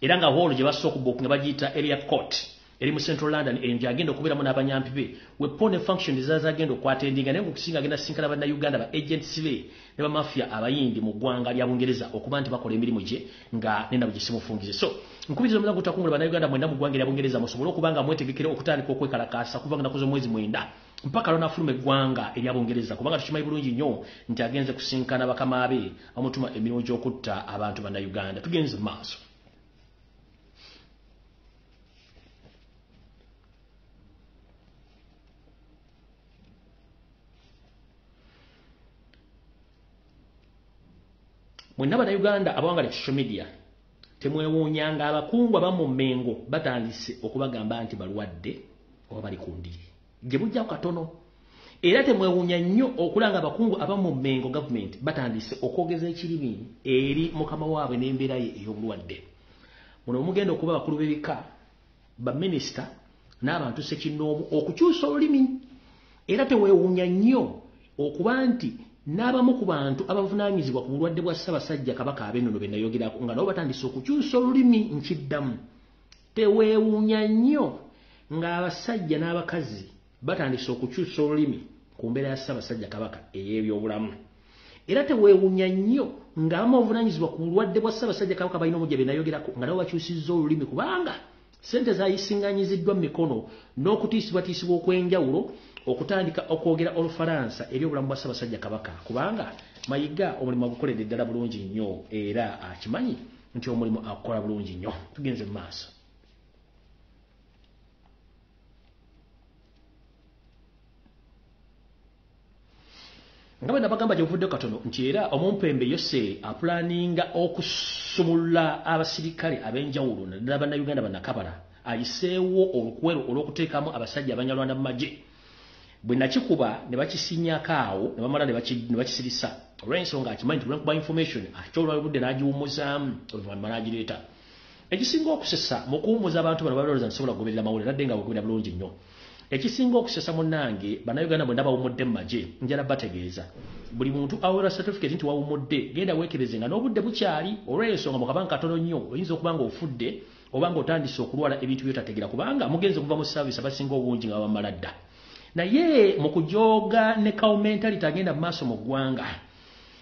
era nga hall gye basoka okubuuka nga bagiyita area court eri mu Central London, eyo gy'agenda okubeeramu n'abanyampi be weapon function zazagenda okwatendinga, naye ng'okusinga agenda sinkana bannayuganda ba agents be ne bamafiya abayindi mu ggwanga lya Bungereza okuba nti bakola emirimu gye nga nenda bugisimufungize. So nkubiriza omulango gutakungula bannayuganda mwenna mu ggwanga lya Bungereza musobole okuba nga mwetegekere okutandika okwekalakaasa kuva nga nakuzo mwezi 9 mpaka lona afuluma eggwanga erya Bungereza, kubanga tukimanyi bulungi nnyo nti agenze kusinkana bakama be amutuma emirimu gy'okutta abantu bannayuganda. Tugenze mu maaso. Mwenna bannayuganda abawangalya social media temwewuunyanga abakungu abamu Mengo batandise okubagamba nti balwadde oba bali ku ndiri gye bujja katono, era temwewuunya nnyo okulanga abakungu abamu Mengo government batandise okwogeza ekirimi eri mukama waabwe n'embeera ye ey'obulwadde. Muno mugenda okuba bakulu b'ebika baminisita n'abantu sekinnoomu okukyusa olulimi, era teweewuunya nnyo okuba nti n'abamu ku bantu abavunaanyizibwa ku bulwadde bwa Ssaabasajja Kabaka ab'ennono be nayogerako nga nabo batandise okukyusa olulimi nkiddamu. Teweewuunya nnyo ng'abasajja n'abakazi batandise okukyusa olulimi ku mbeera ya Ssaabasajja Kabaka ey'ebyobulamu, era teweewuunya nnyo ng'abamu abavunaanyizibwa ku bulwadde bwa Ssaabasajja Kabaka balina omujja be nayogerako nga nabo bakyusizza olulimi, kubanga ssente zayisinganyiziddwa mu mikono n'okutiisibwatiisibwa okw'enjawulo okutandika okwogera Olufalansa eri obulamu bwa Ssaabasajja Kabaka, kubanga Mayiga omulimu agukoledde ddala bulungi nnyo era akimanyi nti omulimu agukola bulungi nnyo. Tugenze mu maaso. Nga bwe nabagamba gy'ovudde katono nti era omumpembe Yose apulaninga okusumulula abasirikale ab'enjawulo naddala bannayuganda bannakabala, ayiseewo olukwero olw'okuteekamu abasajja abanyalwanda mu magye. Bwe nakikuba ne bakisinyako awo ne bamala ne bakisirisa olw'ensonga akimanyi nti olw'enkuba information akyolwa obudde n'agiwummuzaamu oluvannyuma n'agireeta. Ekisinga okusesa mu kuwummuza abantu bano balowooza nsobola kugoberera mawulire nadde nga bagoberera bulungi nnyo. Ekisinga okusesa munnange bannayuganda bonna bawummudde mu magye njala bategeeza buli muntu aweera certificate nti wawummudde, genda weekebeze nga n'obudde bukyali, olw'ensonga mu kabanga katono nnyo oyinza okuba nga ofudde oba nga otandise okulwala ebintu by'otategeera, kubanga mugenze okuva mu saavisi abasinga obungi nga bamala dda. Naye mu kujooga ne mentality agenda mu maaso mu ggwanga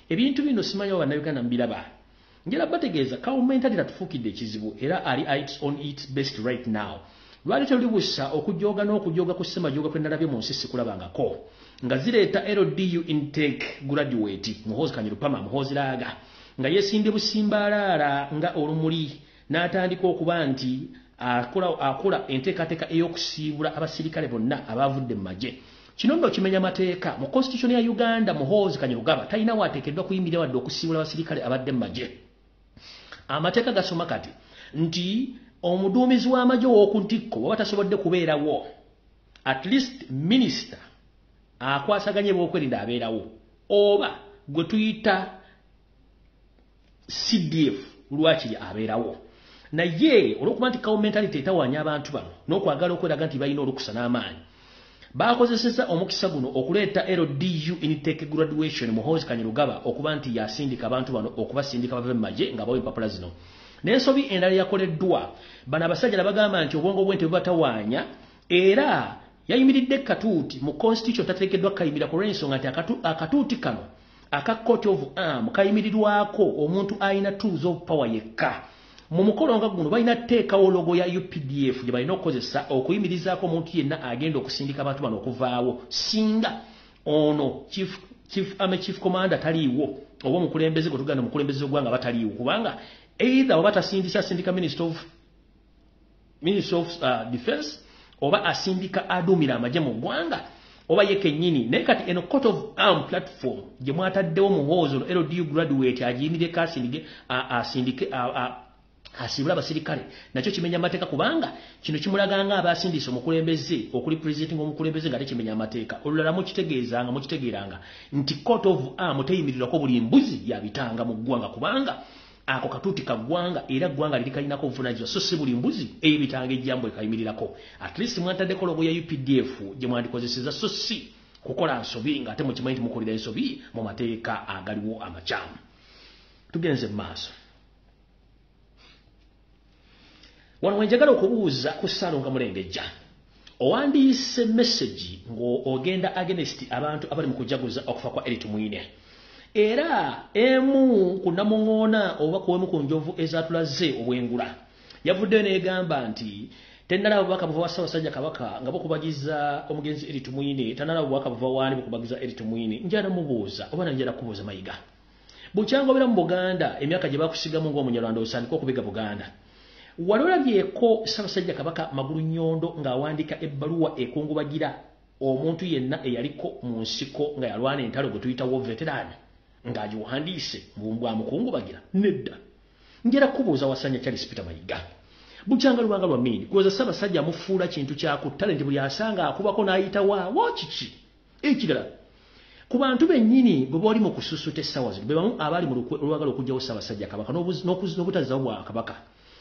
ebintu bino simanyi wa bannayuganda mbiraba. Njala bategeeza mentality tatufuukidde ekizibu era ali on its best right now. Lwali terulibusa okujooga n'okujooga ku ssemajooga kwe nalabye mu nsi sikulabangako nga zireeta LDU intake graduate Muhoozi Kanyirupama Muhoozi Laaga nga yeesimbye busimbaalaala nga olumuli n'atandika okuba nti akola enteekateeka ey'okusiibula abasirikale bonna abavudde mu magye. Kino nno kimenya mateeka mu constitution ya Uganda. Muhoozi Kanyirugaba talina waateekeddwa kuyimirira wadde okusiibula abasirikale abadde mu magye. Amateeka gasoma kati nti omuduumizi w'amagye w'oku ntikko bw'aba tasobodde kubeerawo, at least minisita akwasaganya ebyokwerinda abeerawo, oba gwe tuyita CDF lwakiri abeerawo. Naye olw'okuba nti mentality etawaanya abantu bano n'okwagala okweraga nti balina olukusa n'amaanyi, bakozeseza omukisa guno okuleeta LDU intake graduation Muhoozi Kanyarugaba okuba nti yasindika abantu bano okubasindika bave mu magye nga bawe empapula zino. N'ensobi endala yakoleddwa bano abasajja nabagamba nti obwongo bw'ente bubatawaanya era yayimiridde katuuti mu constitution tateekeddwa kayimira ku lw'ensonga nti akatuuti kano aka court of arm kayimirirwako omuntu ayina tools of power yekka. Mu mukolo nga guno balina teekawo logo ya UPDF gye balina okukozesa okuyimirizaako omuntu yenna agenda okusindika abantu bano okuvaawo singa ono chief commander taliiwo oba omukulembeze gwe tugenda omukulembeze gw'eggwanga bataliiwo kubanga either oba tasindisa asindika minister of defense oba asindika aduumira amagye mu ggwanga oba ye kennyini naye kati eno court of arm platform gye mwataddewo Muhoozi LDU graduate agiyimireko asindike asibula abasirikale nakyo kimenya amateeka kubanga kino kimulaganga abasindisa omukulembeze okuli president omukulembeze nga tekimenya amateeka olulala mukitegeeranga nti court of arm teyimirirwako buli mbuzi yabitanga mu ggwanga kubanga ako katuuti ka ggwanga era ggwanga liri kalinako obuvunaanyizibwa so si buli mbuzi ey'ebitanga ejjambo ekayimirirako at least mwataddeko logo ya UPDF gye mwandikozeseza so si kukola nsobi ng'ate mukimanyi nti mukolera ensobi mu mateeka agaliwo amakyamu. Tugenze mu maaso. Wano wenjagala okubuuza ku Ssaalonga Mulengejja. Owandiise message ng'ogenda against abantu abali mu kujaguza okufa kwa Eritu Mwine. Era emu kunamuŋoona oba kuwemu ku njovu ezatulaze obwengula. Yavuddeyo n'egamba nti tennalaba bubaka buva wa Ssaabasajja Kabaka nga bukubagiza omugenzi Eritu Mwine, tannalaba bubaka buva waani bukubagiza Eritu Mwine. Njala mubuuza oba nanjala kubuuza Mayiga. Bukyangobera mu Buganda emyaka gye bakusigamu ng'Omunyarwanda osandika okubiga Buganda. Walolabyeko Ssaabasajja Kabaka Magulu Nnyondo ng'awandiika ebbaluwa ekungubagira omuntu yenna eyaliko mu nsiko nga yalwana entalo gwe tuyita war veteran ng'agiwandiise mbwa mukungubagira nedda. Njera kubuuza Wasanya Charles Peter Mayiga. Bukyanga Luwanga lwa Mini kuweza Ssaabasajja amufuula kintu kyaku talenti buli asanga akubako n'ayita waawo kiki ekirala ku bantu bennyini bwe bali mu kususuta essaawa zino be bamu abali mu olwagala okugyawo Ssaabasajja Kabaka n'obutazzawo bwa Kabaka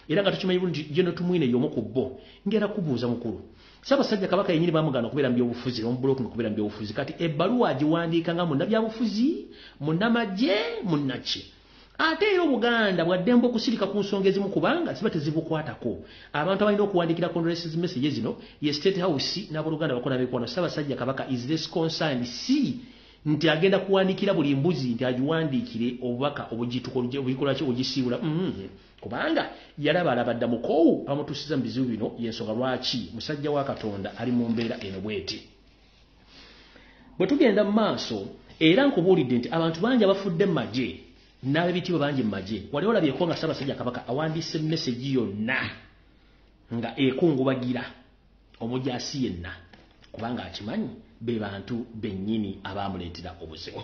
era nga tukimanyi bulungi General Tumwine y'omu ku bo. Ngera kubuuza mukulu Ssaabasajja Kabaka yennyini bamugana okubeera mu byobufuzi omubulooki okubeera mu byobufuzi kati ebbaluwa agiwandiika nga munnabyabufuzi munnamagye munnaki ate era Obuganda bwaddembe okusirika ku nsonga ezimu kubanga ziba tezibukwatako abantu abalina okuwandiikira condolences messages zino ye State House n'abooluganda bakola beekwano Ssaabasajja Kabaka is less concerned si nti agenda kuwandiikira buli mbuzi nti agiwandiikire obubaka obugikola ki ogisiibula kubanga yalaba alabadda mukoowu bamutuusiza mu bizibu bino yensonga lwaki musajja wa Katonda ali mu mbeera eno bweti. Bwe tugenda mu maaso era nkubuulidde nti abantu bangi abafudde mu magye n'ab'ebitiibwa bangi mu magye wali olabyeko nga Ssaabasajja Kabaka awandiise message yonna nga ekungubagira omujaasi yenna kubanga akimanyi be bantu bennyini abaamuleetera obuzibu.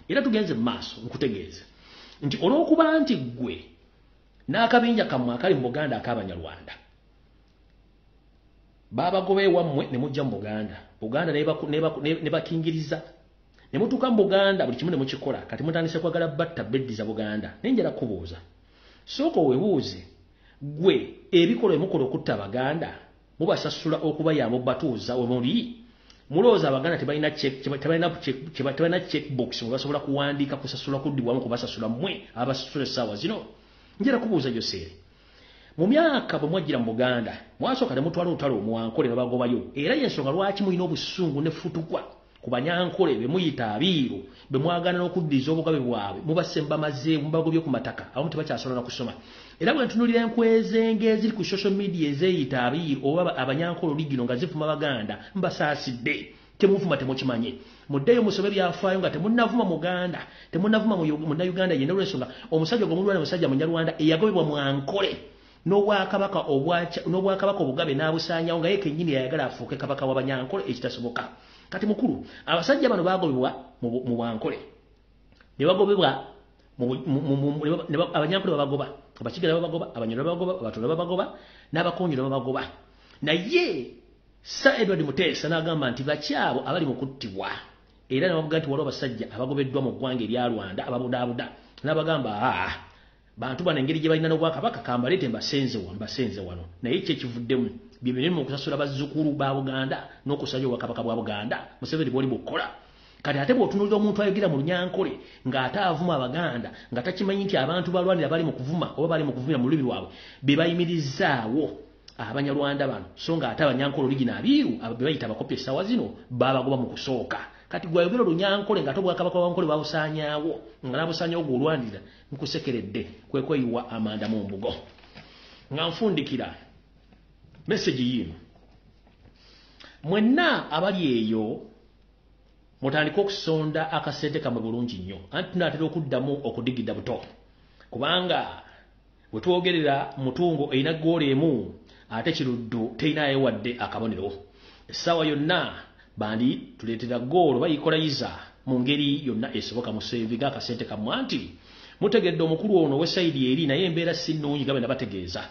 Era tugenze mu maaso nkutegeeze nti olw'okuba nti ggwe n'akabinja kammwe akali mu Buganda ak'Abanyarwanda baabagoba ewammwe ne mujja mu Buganda ne bakingiriza ne mutuuka mu Buganda buli kimu ne mukikola kati mutandise kwagala batta beddi za Buganda. Nenjala kubuuza sooka weebuuze ggwe ebikolwa emukola okutta Abaganda mubasasula okubayamba obbatuuza we muli mulowooza Abaganda tebalina checkbox mwe basobola kuwandiika kusasula kuddibwamu kubasasula mmwe abasasula essaawa zino. Njera kubuuza Joseeri mu myaka bwe mwajjira mu Buganda mwasooka ne mutwala olutalo Omuwankole ne bagobayo era y'ensonga lwaki mulina obusungu ne futukwa ku Banyankole be muyita abiiru be mwagaana n'okuddiza obugabe bwabwe mubasemba mazeewu mubagobye ku mataka abamu tebakyasobola na kusoma. Era bwe ntunuulira enkwezenge eziri ku social media ezeeyita abiiru oba Abanyankole oligino nga zivuma Baganda mbasaasidde temuvuma temukimanye muddeyo musobe byafaayo nga temunnavuma Muganda temunnavuma Munnayuganda yenna olw'ensonga omusajja ogw'omulwana musajja Munyarwanda eyagobebwa Mwankole n'obwakabaka obugabe n'abusaanyawo nga ye kennyini yayagala afuuke kabaka w'Abanyankole ekitasoboka. Kati mukulu abasajja bano baagobebwa mu Bwankole ne bagobebwa Abanyankole babagoba Abakigala babagoba Abanyoro babagoba Abatono babagoba n'Abakonjo babagoba naye Sir Edward Muteesa n'agamba nti bakyabo abali mu kuttibwa era n'abavuga nti waliwo abasajja abagobeddwa mu ggwanga erya Rwanda ababudaabuda n'abagamba bantu bano engeri gye balina n'Obwakabaka kambaleete mbasenze wano naye kyekivuddemu bibinene mu kusasula bazzukulu ba Buganda n'okusajja Obwakabaka bwa Buganda Museveni bwoli bukola kati ate bw'otunuulira omuntu ayogera mu Lunyankole ng'ate avuma Abaganda nga takimanyi nti abantu balwanira bali mu kuvuma oba bali mu kuvumira mu lulimi lwabwe be bayimirizaawo Abanyarwanda bano so ng'ate Abanyankole original abiiru be bayita abakopi essaawa zino babagoba mu kusooka kati gwayogera Lunyankole ng'ate Obwakabaka bwa Nkole babusaanyaawo nga nabusaanyaawo gw'olwanirira nkusekeredde kwe kweyiwa amanda mu mbugo nga nfundikira message yino mwenna abali eyo mutandika okusonda akasente kamwe bulungi nnyo anti tunaatera okuddamu okudigidda buto kubanga bwe twogerera mutungo erina ggoolo emu ate Kiruddu terinayo wadde akabonero essaawa yonna bandi tuleetera ggoolo bayikolayiza mu ngeri yonna esoboka mu seevinga akasente kammwe anti mutegedde omukulu ono w'essayidi eri naye embeera si nnungi nga bwe nabategeeza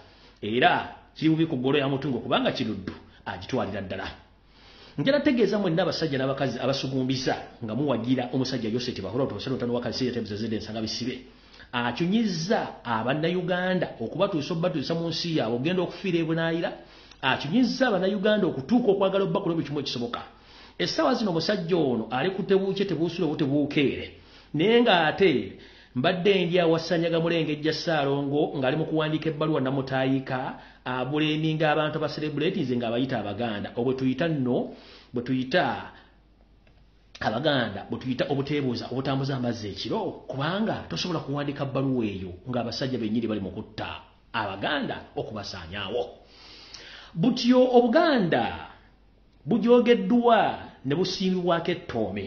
era kiri bubi ku ggoolo ya mutungo kubanga Kiruddu agitwalira ddala njala tegeeza mwenna abasajja n'abakazi abasugumbiza nga muwagira omusajja Yoseti Baholo tosero tano wakasi yatebezeze ensanga bisibe akyunyiza Abannayuganda okubatuusa obatuusa mu nsi yaabwe ogenda okufiira ebunaayira akyunyiza Abannayuganda okutuuka okwagala obbakula ebikimu ekisoboka essaawa zino omusajja ono ali ku tebuuke tebuusula obutebuukeere naye ng'ate mbadde ndi awasanyaga Mulengejja Ssaalongo ng'ali mu kuwandiika ebbaluwa namutaayika abuleminga abantu aba celebrities ng'abayita Abaganda obwe tuyita nno bwe tuyita Abaganda bwe tuyita obuteebuuza obutambuza amazzi ekiro kubanga tosobola kuwandiika bbaluwa eyo ng'abasajja bennyini bali mu kutta Abaganda okubasaanyaawo butyo Obuganda bujogeddwa ne busiimibwako ettoome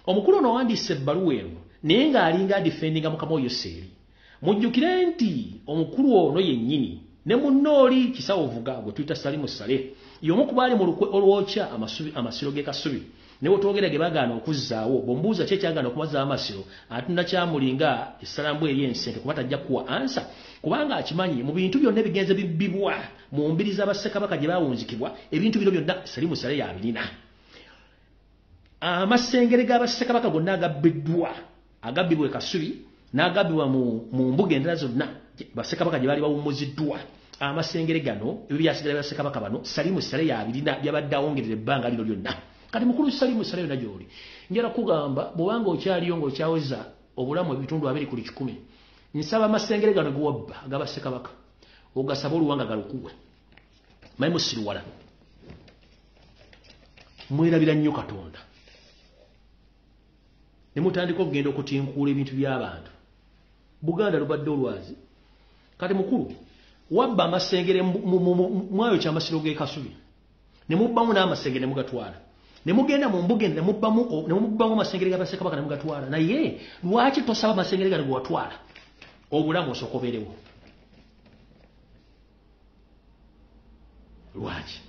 omukulu ono wandiise ebbaluwa eno naye ng'alinga adifendinga Mukama Yoseri mujjukire nti omukulu ono yennyini ne munnooli Kisawovuga gwe tuyita Salimu Sale y'omu ku baali mu lukwe olwokya amasiro g'e Kasubi ne bwe twogera ge bagaana okuzzaawo bw'ombuuza ki ekyagaana okumazaawo amasiro ate nakyamulinga essalambwa eri ensente kuba tajja kuwa ansa kubanga akimanyi mu bintu byonna ebigenze bibbibwa mu mbiri z'abassekabaka gye baawunzikibwa ebintu bino byonna Salimu Sale y'abirina amasengere g'abassekabaka gonna agabbibwa e Kasubi n'agabbibwa mu mbuga endala zonna bassekabaka gye baali bawummuziddwa amasengere gano ebyo byasigala bassekabaka bano Salimu Sale y'abirina byabadde awongerera ebbanga lino lyonna kati mukulu Salimu Sale yonna gy'oli njala kugamba bw'obanga okyaliyo ng'okyaweza obulamu ebitundu 2 ku 100 nsaba amasengere gano gewabba ag'abassekabaka ogasaba oluwanga galukuwe mayi musiruwala mwerabira nnyo Katonda ne mutandika okugenda okutinkuula ebintu by'abantu Buganda lubadde olwazi kati mukulu wabba amasengere mwayo kyamasiro g'e Kasubi ne mubbamu n'amasengere ne mugatwala ne mugenda mu mbuga ne mubbamu amasengere g'abassekabaka ne mugatwala naye lwaki tosaba amasengere gano gewatwala obulamu osooka obeerewo lwaki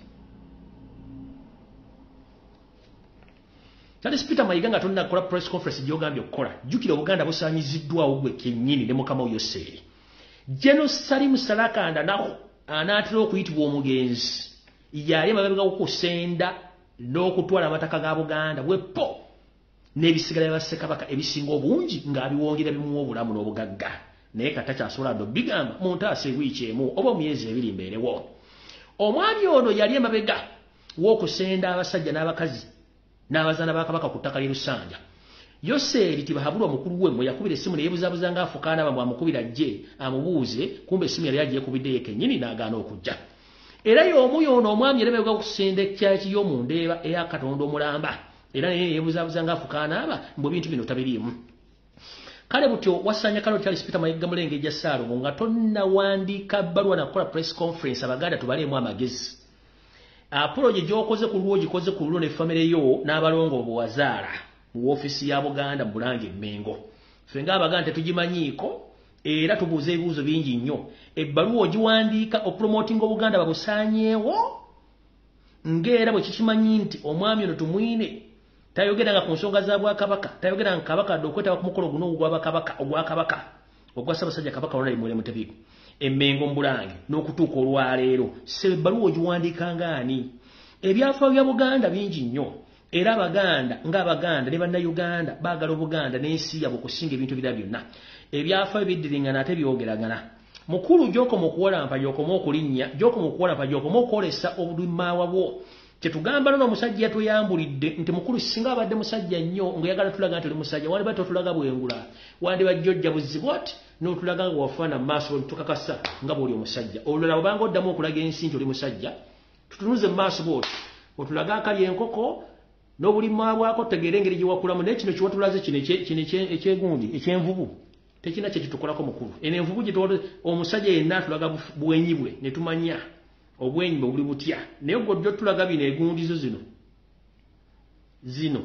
Charles Peter Mayiga nga tonna kola press conference gy'ogambye okukola jjukira Obuganda busaanyiziddwawo gwe kennyini ne Mukama Yoseri Jeno Salimu Sale nako anaatera okuyitibwa omugenzi yali amabega okusenda n'okutwala amataka ga Buganda bwepo n'ebisigala by'abassekabaka ebisinga obungi ng'abiwongera bimuwa obulamu n'obugagga naye katakyasobola ndo bigamba mu ntaasa ewiiki emu oba omuyezi ebiri mbeerewo omwami ono yali amabega w'okusenda abasajja n'abakazi n'abazaana ba Kabaka ku ttaka ly'e Lusanja Yoseri tibahabulwa mukulu we mwe yakubira essimu ne yeebuzaabuza ng'afukaana bamwe amukubira ajje amubuuze kumbe essimu yali agyekubiddeyo kennyini n'agaana okujja era y'omu y'ono omwami yali amabega okusenda ekyaki y'omu ndeeba eya Katonda omulamba era naye yeebuzaabuza ng'afukaana aba mbu ebintu bino tabiriimu kale butyo wasanya kalo Charles Peter Mayiga Mulengejja Ssaalongo nga tonnawandiika bbaluwa nakola press conference Abaganda tubaleemu amagezi apology gy'okoze ku lwo gikoze ku lwo ne famire yo n'abalongo obuwazaala mu ofiisi ya Buganda mu Bulange Mmengo ffe ng'Abaganda tetugimanyiiko era tubuuza ebibuuzo bingi nnyo ebbaluwa ogiwandiika opromoting Obuganda babusaanyeewo ng'era bwe kikimanyi nti omwami ono tumwine tayogeranga ku nsonga za Bwakabaka tayogeranga Kabaka adde okwetaba ku mukolo guno ogwa Kabaka ogwa Ssaabasajja Kabaka Ronald Muwere Mutebi Emmengo Mbulange n'okutuuka olwaleero sebe ebbaluwa ogiwandiika ng'ani ebyafaayo bya Buganda bingi nnyo era Abaganda ng'Abaganda ne Bannayuganda baagala Obuganda n'ensi yabwe okusinga ebintu ebirala byonna ebyafaayo biddiringana ate byogeragana mukulu gyoko mukuwalampa gyoko mokulinnya gyoko mukuwalampa gyoko mokolesa obulimaawa bwo kyetugamba nono omusajja tuyambulidde nti mukulu singa abadde musajja nnyo ng'oyagala tulaga nti oli musajja wandi bati otulaga bwengula wandi bajjojja buzibwati n'otulaga nga wafaana maaso tukakasa nga bw'oli omusajja olulala obanga oddamu okulaga ensi nti oli musajja tutunuze maaso bwoti otulaga akali enkoko n'obulimaawa bwako tegeera engeri gye wakulamu naye kino kiwatulaze kino ekyegundi ekyenvubu tekina kye kitukolako mukulu eno envubu gye omusajja yenna atulaga bwenyi bwe ne tumanya obwenyi bwe buli butya naye gwe tulaga bino egundizo zino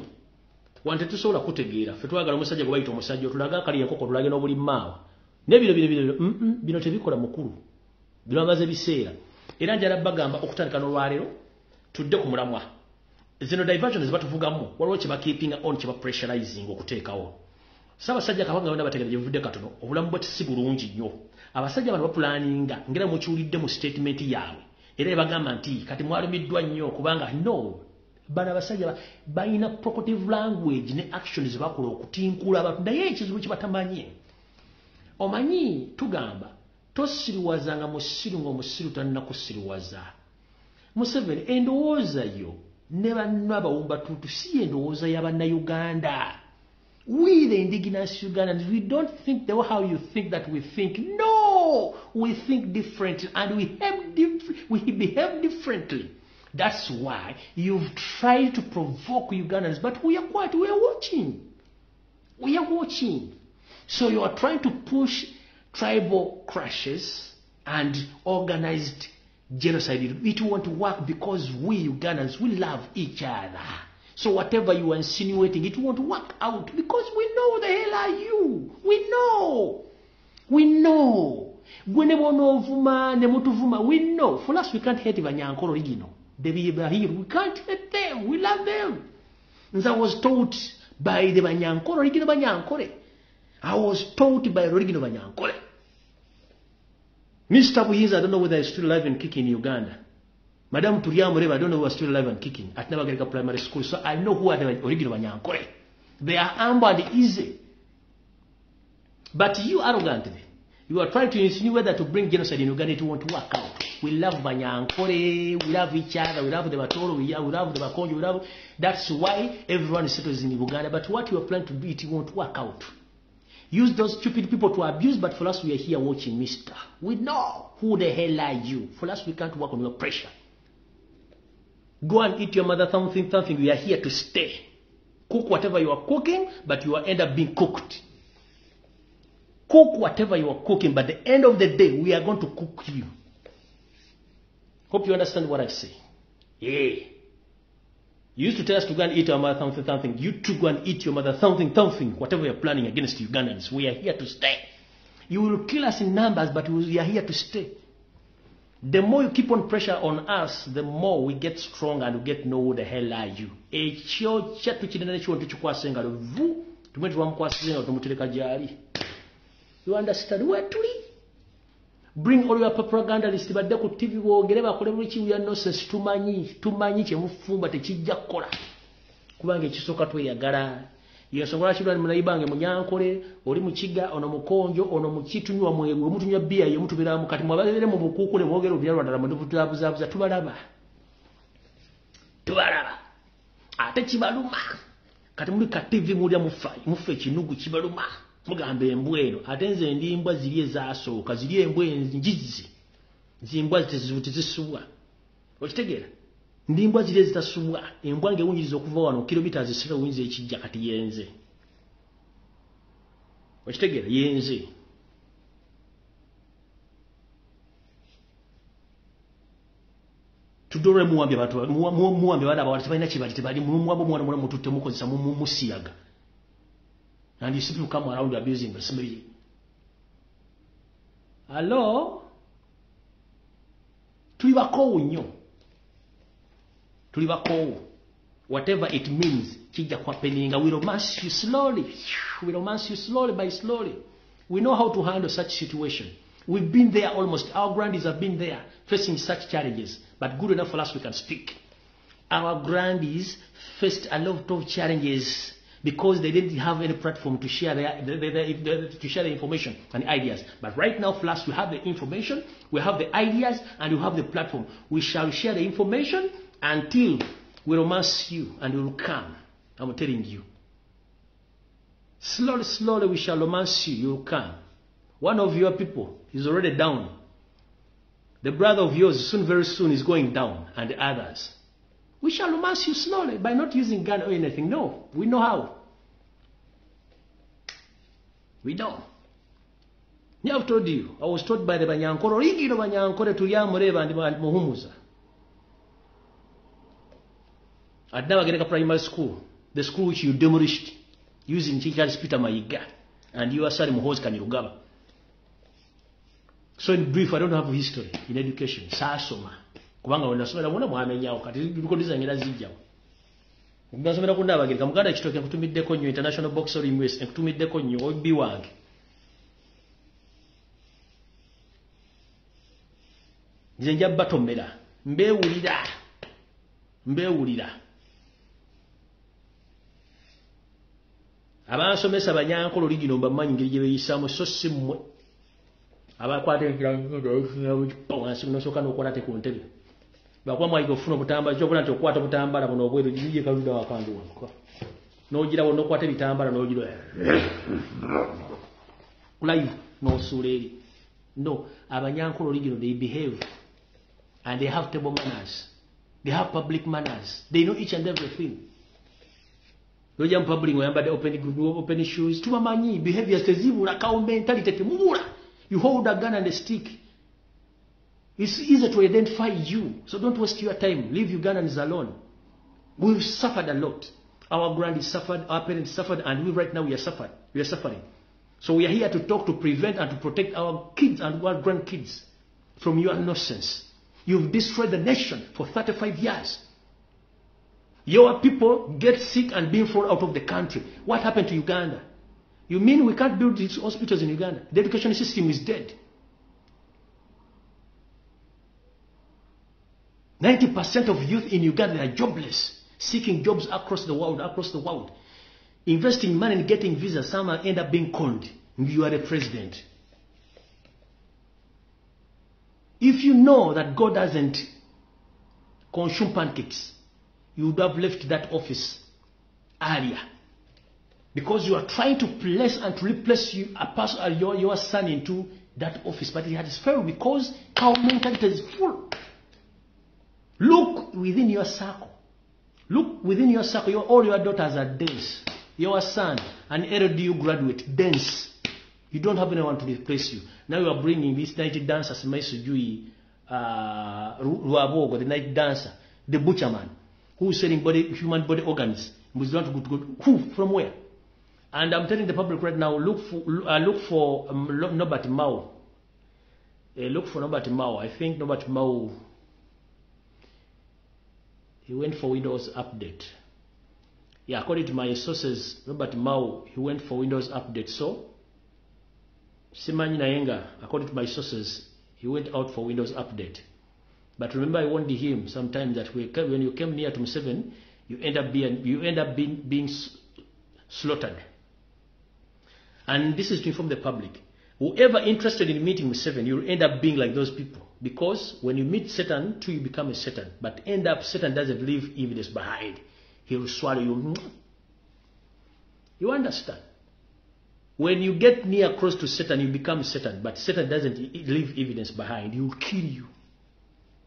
wante tusobola kutegeera ffe twagala omusajja gwe bayita omusajja otulaga akali enkoko tulage n'obulimaawa ne bino tebikola mukulu bino amaze biseera era njala bagamba okutandika n'olwaleero tudde ku mulamwa zino diversions batuvugamu waliwo kye bakeepinga on kye bapressurizing okuteekawo Ssaabasajja Kabaka nga bategeera gye buvudde katono obulamu bwe si bulungi nnyo abasajja bano bapulaninga ngera mukiwulidde mu statement yaabwe era bagamba nti kati mwalumiddwa nnyo kubanga no bano abasajja balina provocative language ne actions bakola okutinkula abantu naye ekizibu kibatamanye omanyi tugamba tosiriwazanga musiru ng'omusiru tannakusiriwaza Museveni endowooza yo ne banno abawumba tutu si endowooza y'Abannayuganda. We, the indigenous Ugandans, we don't think the way how you think that we think. No! We think differently and we behave differently. That's why you've tried to provoke Ugandans, but we are watching. We are watching. So you are trying to push tribal crashes and organized genocide. It won't work because we Ugandans, we love each other. So whatever you are insinuating, it won't work out because we know the hell are you. We know. We know. We know. For us, we can't hate Abanyankole original. We can't hate them. We love them. And I was taught by the Abanyankole, original Abanyankole. I was taught by the original Abanyankole. Mr. Buyinza, I don't know whether he's still alive and kicking in Uganda. Madam Turiamureva, I don't know who are still alive and kicking at Navagarika Primary School. So I know who are the original Banyankole. They are armed and easy. But you arrogantly, you are trying to insinuate that to bring genocide in Uganda, it won't work out. We love Banyankole, we love each other, we love the Batoro, we love the Bakonjo, we love. That's why everyone settles in Uganda. But what you are planning to do, it won't work out. Use those stupid people to abuse, but for us, we are here watching, mister. We know who the hell are you. For us, we can't work on your pressure. Go and eat your mother something. We are here to stay. Cook whatever you are cooking, but you will end up being cooked. Cook whatever you are cooking, but at the end of the day, we are going to cook you. Hope you understand what I say. Yeah. You used to tell us to go and eat our mother something. You too go and eat your mother something. Whatever you're planning against Ugandans, we are here to stay. You will kill us in numbers, but we are here to stay. The more you keep on pressure on us, the more we get strong and we get know who the hell are you. You understand? Where to leave? Bring all your propaganda list badde ku TV boogere bakole buli kimu ya nonsense tumanyi kye mufumba tekijja kukola kubanga ekisooka tweyagala yasongola kirwani munayibange Munyankole oli mukiga ono mukonjo ono mukitunywa mwegwe mutunywa bia ye mutubira mu kati mwabere mu bukukule mwogere obyalwa ndala mu tutabuzabuza tubalaba ate kibaluma kati muli ka TV mulya mufa ekinugu kibaluma mugambe embweno ate nze ndi mbwa ziri ezasooka ziri embwe njizi zimbwa zitezisuwa okitegeera ndi mbwa ziri ezitasuwa embwa ngewunyiriza okuva wano kilometers 7 wunyiza ekijja kati yenze okitegeera yenze tudore muwambye abantu muwambye bana abawala tebalina kibali tebali muwambye mwana mututte mukozesa musiyaga. And you see people come around abusing somebody. Hello? Tulibako nyo. Whatever it means, kija kwa peninga. We romance you slowly. By slowly. We know how to handle such situation. We've been there almost. Our grandies have been there facing such challenges. But good enough for us we can speak. Our grandies faced a lot of challenges. because they didn't have any platform to share to share the information and ideas. But right now, Flash, we have the information, we have the ideas, and we have the platform. We shall share the information until we romance you, and you will come. I'm telling you. Slowly, slowly, we shall romance you. You will come. One of your people is already down. The brother of yours, soon, very soon, is going down, and the others. We shall romance you slowly by not using gun or anything. No, we know how. We know. I've told you, I was taught by the Banyankore, original Banyankore to Yamureva and Muhumuza. At Navagareka Primary School, the school which you demolished using Charles Peter Mayiga, and you are Salim Muhoz Kanyugaba. So in brief, I don't have history in education. Sasoma. Kubanga unasomera mwana mwamenyao kati bikodiza ngira zijjawo. Ndasomera ku Navagareka muganda kitoke kutumiddeko nnyo International Boxer University kutumiddeko nnyo obi wange. Nze njja batomera mbewulira. Abasomesa Banyankole original bamanyi ngeri gye beeyisaamu so si mmwe. Abakwata ekirangiro nosoka n'okola te ku ntebe. Bakuba mwayiga ofuna obutambala kyobula nti okwata obutambala buno obweru gye kaluda wakandu wanko. N'ogirawo n'okwata ebitambala n'ogira live n'osuula eri. No, Abanyankole original, they behave and they have table manners. They have public manners. They know each and everything. Lojja mu public oyambadde open shoes. Tubamanyi behaviors tezibula kawo mentality temubula. You hold a gun and a stick. It's easy to identify you. So don't waste your time. Leave Ugandans alone. We've suffered a lot. Our grannies suffered, our parents suffered, and we right now we are suffering. So we are here to talk to prevent and to protect our kids and our grandkids from your nonsense. You've destroyed the nation for 35 years. Your people get sick and being thrown out of the country. What happened to Uganda? You mean we can't build these hospitals in Uganda? The education system is dead. 90% of youth in Uganda are jobless, seeking jobs across the world. Investing money and getting visas, some end up being conned. You are the president. If you know that God doesn't consume pancakes, you would have left that office earlier. Because you are trying to place and to replace your son into that office. But it has failed because our mentality is full. Look within your circle. Look within your circle. All your daughters are dense. Your son, an LDU graduate, dense. You don't have anyone to replace you. Now you are bringing these night dancers, Maisujui, Ruabogo, the night dancer, the butcherman, who is selling human body organs. Who? From where? And I'm telling the public right now, look for Nobert Mao. Look for Nobert Mao. I think Nobert Mao, he went for Windows update. Yeah, according to my sources, Nobert Mao, he went for Windows update. So, Simanyi Nayenga, according to my sources, he went out for Windows update. But remember, I warned him sometimes that when you came near to M7, you end up being slaughtered. And this is to inform the public. Whoever interested in meeting with Satan, you'll end up being like those people. Because when you meet Satan, too, you become a Satan. But end up, Satan doesn't leave evidence behind. He will swallow you. You understand? When you get near close to Satan, you become Satan. But Satan doesn't leave evidence behind. He will kill you.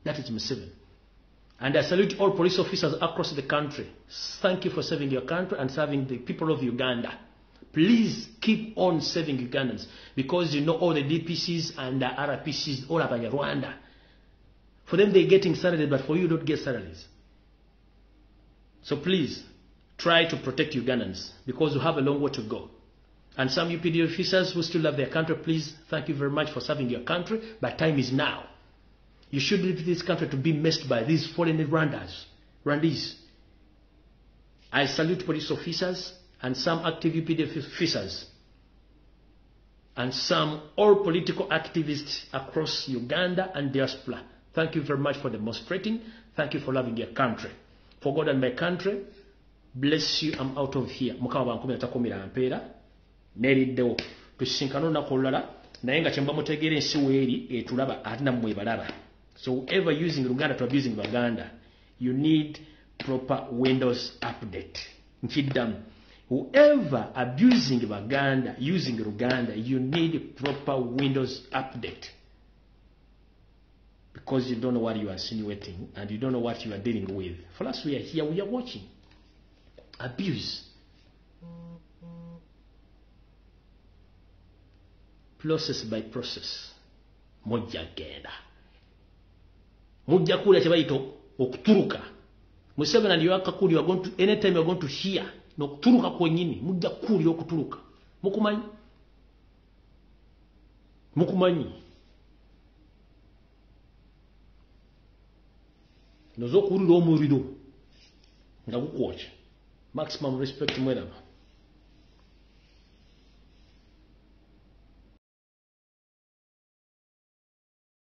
That is M7. And I salute all police officers across the country. Thank you for serving your country and serving the people of Uganda. Please keep on serving Ugandans, because you know all the DPCs and the RPCs, all about Rwanda. For them, they're getting salaries, but for you, don't get salaries. So please, try to protect Ugandans, because you have a long way to go. And some UPD officers who still love their country, please, thank you very much for serving your country, but time is now. You should leave this country to be messed by these foreign Rwandese. I salute police officers and some active UPD officers and some all political activists across Uganda and diaspora. Thank you very much for demonstrating. Thank you for loving your country. For God and my country, bless you, I'm out of here. Mukama bankumira takumira mpera neriddewo tusinkano nakolala naye nga kyemba mutegere ensi weeri etulaba ate nammwe balaba. So whoever using Luganda to abusing Baganda, you need proper Windows update. Nkiddamu, whoever abusing Baganda using Luganda, you need proper Windows update. Because you don't know what you are insinuating and you don't know what you are dealing with. For us, we are here, we are watching. Abuse. Process by process. Mujja genda. Mujja kula kyebayita okuturuka. Museveni and Yakakuli, you are going to, anytime you are going to hear, n'okuturuka kwennyini, mujja kulira okuturuka. Mukumanyi? Mukumanyi? Nozo okulira omuliro nga gukwokya. Maximum respect mweraba.